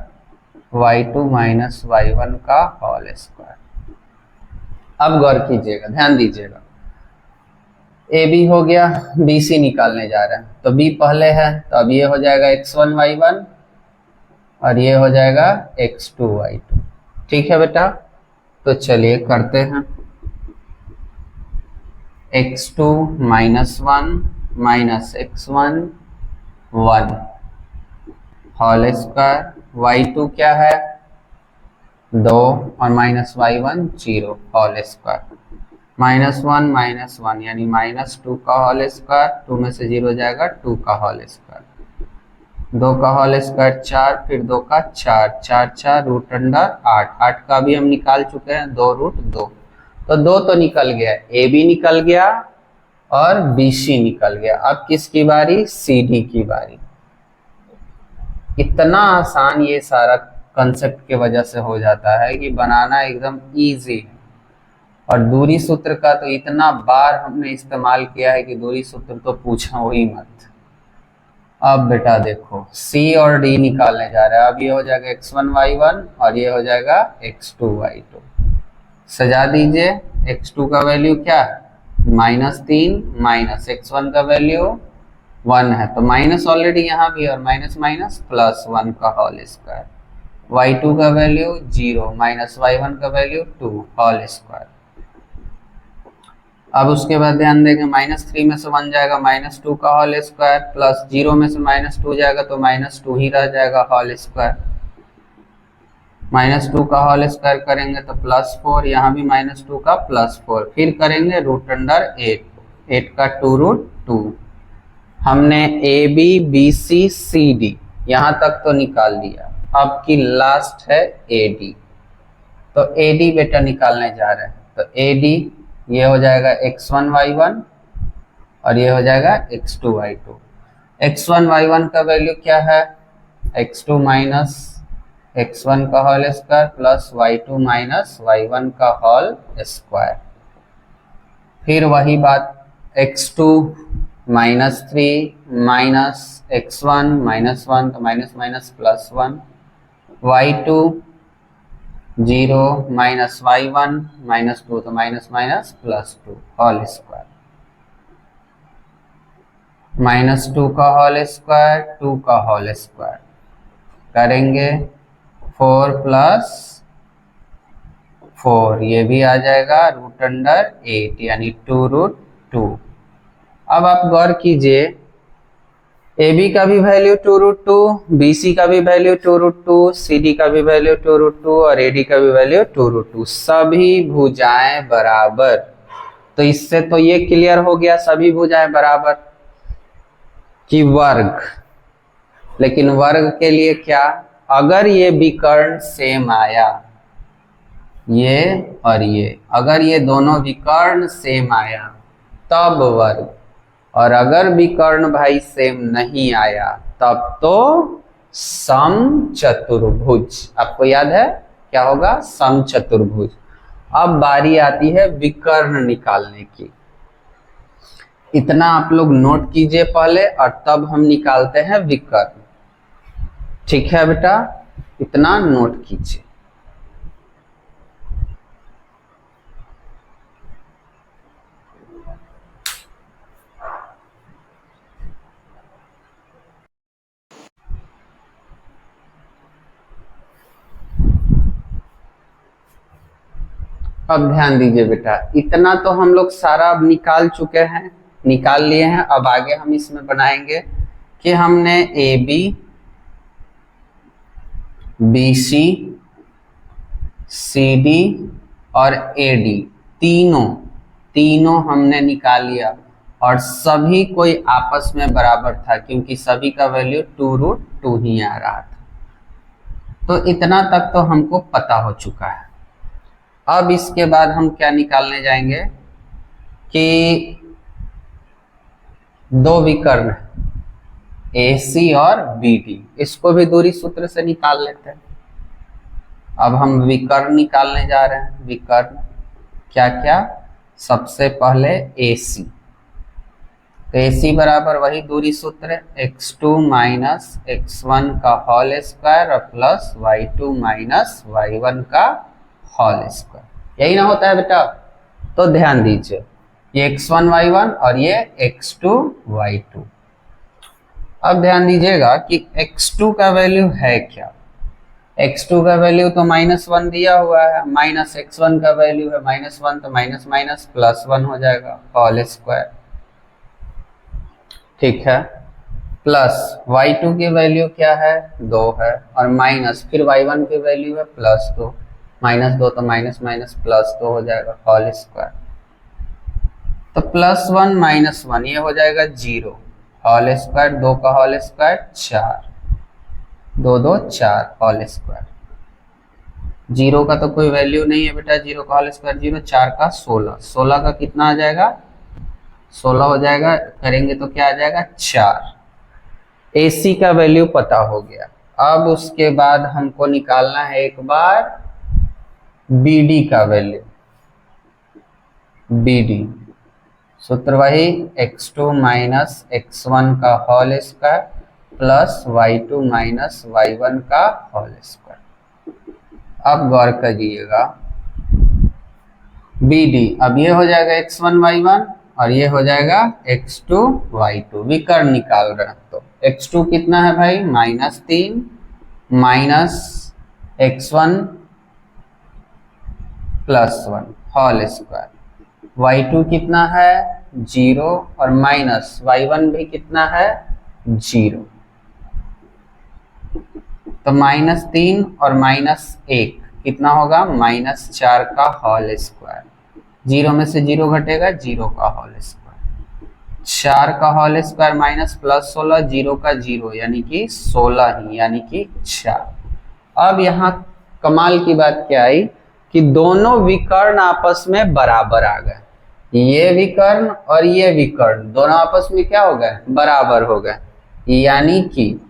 y2 - y1 का होल स्क्वायर। अब गौर कीजिएगा, ध्यान दीजिएगा, AB हो गया, BC निकालने जा रहे हैं, तो B पहले है, तो अब ये हो जाएगा x1 y1 और ये हो जाएगा x2 y2। ठीक है बेटा, तो चलिए करते हैं। x2 - 1 - x1 1 whole square, y2 क्या है 2 और माइनस y1 0 होल स्क्वायर, -1 यानी -2 का होल स्क्वायर, 2 में से 0 जाएगा 2 का होल स्क्वायर, 2 का होल स्क्वायर 4, फिर 2 का 4, 4 4 रूट अंडर 8, 8 का भी हम निकाल चुके हैं 2 रूट 2, तो 2 तो निकल गया, ए बी निकल गया और बी सी निकल गया। अब किसकी बारी, सी डी की बारी। इतना आसान ये सारा कंसेप्ट की वजह से हो जाता है कि बनाना एकदम इजी है। और दूरी सूत्र का तो इतना बार हमने इस्तेमाल किया है कि दूरी सूत्र तो पूछो ही मत। अब बेटा देखो C और D निकालने जा रहे हैं। अब ये हो जाएगा x1 y1 और ये हो जाएगा x2 y2। सजा दीजिए, x2 का वैल्यू क्या है -3, माइनस x1 का वैल्यू 1 है, तो माइनस ऑलरेडी यहाँ भी और माइनस माइनस +1 का होल स्क्वायर, y2 का वैल्यू 0 माइनस y1 का वैल्यू 2 होल स्क्वायर। अब उसके बाद ध्यान देंगे -3 में से 1 जाएगा -2 का होल स्क्वायर, प्लस 0 में से -2 जाएगा तो -2 ही रह जाएगा होल स्क्वायर, -2 का होल स्क्वायर करेंगे तो +4, यहाँ भी -2 का +4, फिर करेंगे रूट अंडर 8, 8 का 2 रूट 2। हमने A B B C C D यहाँ तक तो निकाल लिया, अब की लास्ट है ए डी। तो ए डी बेटा निकालने जा रहे हैं, तो ए डी ये हो जाएगा x1 y1 और ये हो जाएगा x2 y2। x1 y1 का वैल्यू क्या है x2 माइनस x1 का whole square plus y2 minus y1 का होल स्क्वायर, फिर वही बात x2 -3 माइनस x1 -1 तो minus minus +1, y2 0 minus y1 -2 तो माइनस माइनस +2 होल स्क्वायर, -2 का होल स्क्वायर 2 का होल स्क्वायर करेंगे 4 + 4, ये भी आ जाएगा रूट अंडर 8 यानी 2 रूट 2। अब आप गौर कीजिए, ए बी का भी वैल्यू 2 रूट 2, बी सी का भी वैल्यू 2 रूट 2, सी डी का भी वैल्यू 2 रूट 2 और ए डी का भी वैल्यू 2 रूट 2, सभी भुजाएं बराबर। तो इससे तो ये क्लियर हो गया सभी भुजाएं बराबर कि वर्ग, लेकिन वर्ग के लिए क्या, अगर ये विकर्ण सेम आया, ये और ये, अगर ये दोनों विकर्ण सेम आया तब वर्ग, और अगर विकर्ण भाई सेम नहीं आया तब तो समचतुर्भुज। आपको याद है क्या होगा, समचतुर्भुज। अब बारी आती है विकर्ण निकालने की, इतना आप लोग नोट कीजिए पहले और तब हम निकालते हैं विकर्ण। ठीक है बेटा, इतना नोट कीजिए। अब ध्यान दीजिए बेटा, इतना तो हम लोग सारा अब निकाल चुके हैं, निकाल लिए हैं। अब आगे हम इसमें बनाएंगे कि हमने A B B C C D और ए डी तीनों हमने निकाल लिया और सभी कोई आपस में बराबर था क्योंकि सभी का वैल्यू 2 रूट 2 ही आ रहा था। तो इतना तक तो हमको पता हो चुका है। अब इसके बाद हम क्या निकालने जाएंगे कि दो विकर्ण AC और BD, इसको भी दूरी सूत्र से निकाल लेते हैं। अब हम विकर्ण निकालने जा रहे हैं। विकर्ण क्या क्या, सबसे पहले AC, तो AC बराबर वही दूरी सूत्र x2 माइनस x1 का होल स्क्वायर और प्लस y2 माइनस y1 का होल स्क्वायर, यही ना होता है बेटा। तो ध्यान दीजिए, ये x1 y1 और ये x2 y2। अब ध्यान दीजिएगा कि x2 का वैल्यू है क्या, x2 का वैल्यू तो -1 दिया हुआ है, माइनस x1 का वैल्यू है -1, तो माइनस माइनस +1 हो जाएगा होल स्क्वायर। ठीक है, प्लस y2 की वैल्यू क्या है 2 है, और माइनस फिर y1 की वैल्यू है +2, -2 तो माइनस माइनस +2 हो जाएगा होल स्क्वायर। तो +1 -1 ये हो जाएगा 0, होल स्क्वायर, 2 का होल स्क्वायर 4, 2 2 4 होल स्क्वायर। 0 का तो कोई वैल्यू नहीं है बेटा, 0 का होल स्क्वायर 0, 4 का 16, 16 का कितना आ जाएगा 16 हो जाएगा, करेंगे तो क्या आ जाएगा 4। AC का वैल्यू पता हो गया। अब उसके बाद हमको निकालना है एक बार BD का वैल्यू। BD सूत्र वही x2 माइनस x1 का whole square plus y2 minus y1 का होल स्क्वायर। अब गौर करिएगा BD, अब ये हो जाएगा x1 y1 और ये हो जाएगा x2 y2, विकर्ण निकाल रहे हैं। तो x2 कितना है भाई -3 minus x1 +1 whole square, y2 कितना है 0 और माइनस y1 भी कितना है 0, तो -3 और -1 कितना होगा -4 का होल स्क्वायर, 0 में से 0 घटेगा 0 का होल स्क्वायर, 4 का होल स्क्वायर माइनस +16, 0 का 0 यानी कि 16 ही, यानी कि 4। अब यहाँ कमाल की बात क्या आई कि दोनों विकर्ण आपस में बराबर आ गए, ये विकर्ण और ये विकर्ण दोनों आपस में क्या हो गए बराबर हो गए, यानी कि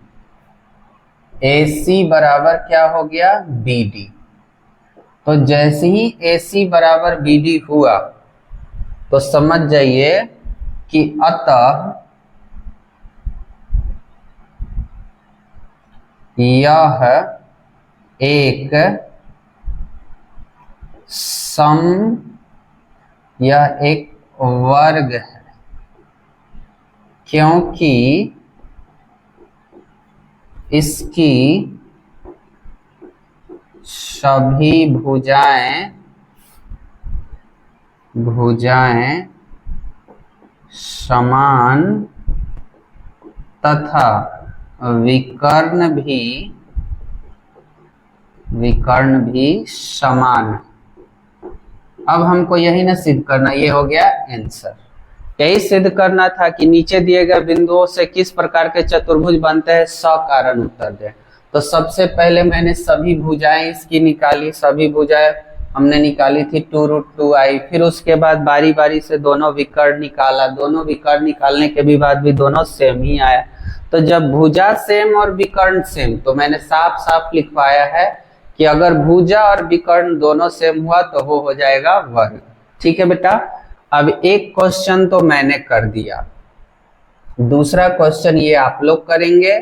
AC बराबर क्या हो गया BD। तो जैसे ही AC बराबर BD हुआ तो समझ जाइए कि अतः यह एक सम, यह एक वर्ग है, क्योंकि इसकी सभी भुजाएं समान तथा विकर्ण भी समान है। अब हमको यही ना सिद्ध करना, ये हो गया आंसर। यही सिद्ध करना था कि नीचे दिए गए बिंदुओं से किस प्रकार के चतुर्भुज बनते हैं, सकारण उत्तर दें। तो सबसे पहले मैंने सभी भुजाएं इसकी निकाली, सभी भुजाएं हमने निकाली थी 2√2i। फिर उसके बाद बारी बारी से दोनों विकर्ण निकाला, दोनों विकर्ण निकालने के भी बाद भी दोनों सेम ही आया। तो जब भुजा सेम और विकर्ण सेम, तो मैंने साफ साफ लिखवाया है कि अगर भुजा और विकर्ण दोनों सेम हुआ तो वो हो जाएगा वर्ग। ठीक है बेटा, अब एक क्वेश्चन तो मैंने कर दिया, दूसरा क्वेश्चन ये आप लोग करेंगे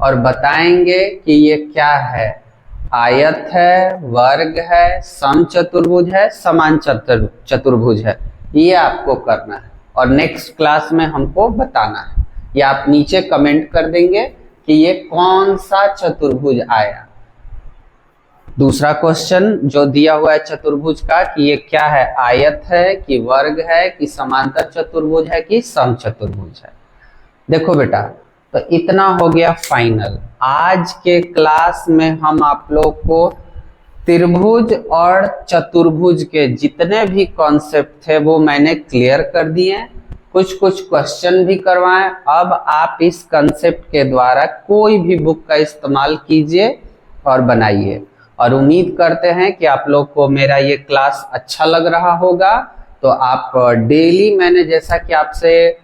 और बताएंगे कि ये क्या है, आयत है, वर्ग है, समचतुर्भुज है, समान चतुर्भुज है, ये आपको करना है और नेक्स्ट क्लास में हमको बताना है। या आप नीचे कमेंट कर देंगे कि ये कौन सा चतुर्भुज आया। दूसरा क्वेश्चन जो दिया हुआ है चतुर्भुज का कि ये क्या है, आयत है कि वर्ग है कि समांतर चतुर्भुज है कि समचतुर्भुज है। देखो बेटा, तो इतना हो गया फाइनल। आज के क्लास में हम आप लोग को त्रिभुज और चतुर्भुज के जितने भी कॉन्सेप्ट थे वो मैंने क्लियर कर दिए, कुछ कुछ क्वेश्चन भी करवाएं। अब आप इस कॉन्सेप्ट के द्वारा कोई भी बुक का इस्तेमाल कीजिए और बनाइए, और उम्मीद करते हैं कि आप लोग को मेरा ये क्लास अच्छा लग रहा होगा। तो आप डेली, मैंने जैसा कि आपसे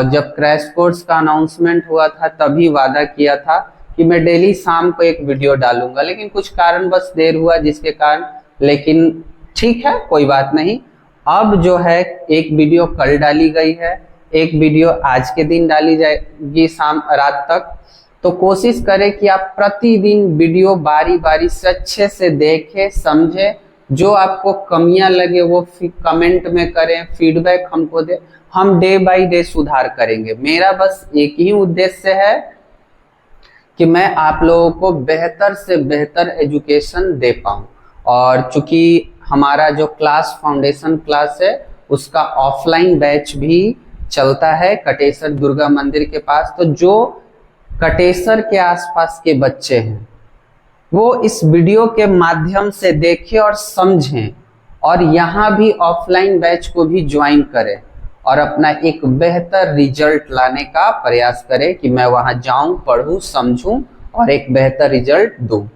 जब क्रैश कोर्स का अनाउंसमेंट हुआ था तभी वादा किया था कि मैं डेली शाम को एक वीडियो डालूंगा, लेकिन कुछ कारणवश देर हुआ जिसके कारण, लेकिन ठीक है कोई बात नहीं। अब जो है एक वीडियो कल डाली गई है, एक वीडियो आज के दिन डाली जाएगी शाम रात तक। तो कोशिश करें कि आप प्रतिदिन वीडियो बारी बारी से अच्छे से देखें, समझें, जो आपको कमियां लगे वो कमेंट में करें, फीडबैक हमको दे, हम डे बाय डे सुधार करेंगे। मेरा बस एक ही उद्देश्य है कि मैं आप लोगों को बेहतर से बेहतर एजुकेशन दे पाऊं। और चूंकि हमारा जो क्लास फाउंडेशन क्लास है उसका ऑफलाइन बैच भी चलता है कटेसर दुर्गा मंदिर के पास, तो जो कटेसर के आसपास के बच्चे हैं वो इस वीडियो के माध्यम से देखें और समझें और यहाँ भी ऑफलाइन बैच को भी ज्वाइन करें और अपना एक बेहतर रिजल्ट लाने का प्रयास करें कि मैं वहां जाऊं, पढ़ूं, समझूं और एक बेहतर रिजल्ट दूं।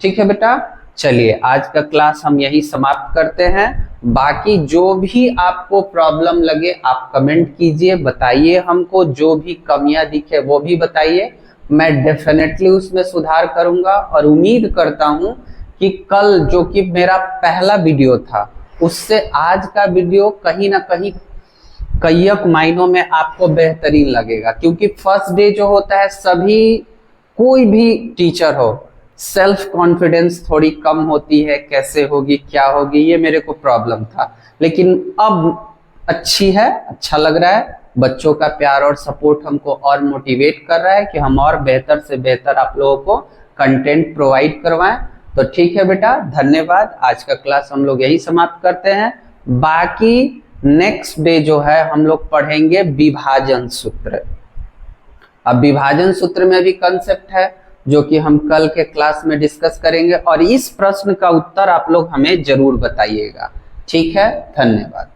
ठीक है बेटा, चलिए आज का क्लास हम यही समाप्त करते हैं। बाकी जो भी आपको प्रॉब्लम लगे आप कमेंट कीजिए, बताइए हमको, जो भी कमियां दिखे वो भी बताइए, मैं डेफिनेटली उसमें सुधार करूंगा। और उम्मीद करता हूं कि कल जो कि मेरा पहला वीडियो था उससे आज का वीडियो कहीं ना कहीं कईक मायनों में आपको बेहतरीन लगेगा, क्योंकि फर्स्ट डे जो होता है सभी कोई भी टीचर हो सेल्फ कॉन्फिडेंस थोड़ी कम होती है, कैसे होगी क्या होगी ये मेरे को प्रॉब्लम था, लेकिन अब अच्छी है, अच्छा लग रहा है। बच्चों का प्यार और सपोर्ट हमको और मोटिवेट कर रहा है कि हम और बेहतर से बेहतर आप लोगों को कंटेंट प्रोवाइड करवाएं। तो ठीक है बेटा, धन्यवाद। आज का क्लास हम लोग यही समाप्त करते हैं। बाकी नेक्स्ट डे जो है हम लोग पढ़ेंगे विभाजन सूत्र। अब विभाजन सूत्र में भी कंसेप्ट है जो कि हम कल के क्लास में डिस्कस करेंगे और इस प्रश्न का उत्तर आप लोग हमें जरूर बताइएगा। ठीक है, धन्यवाद।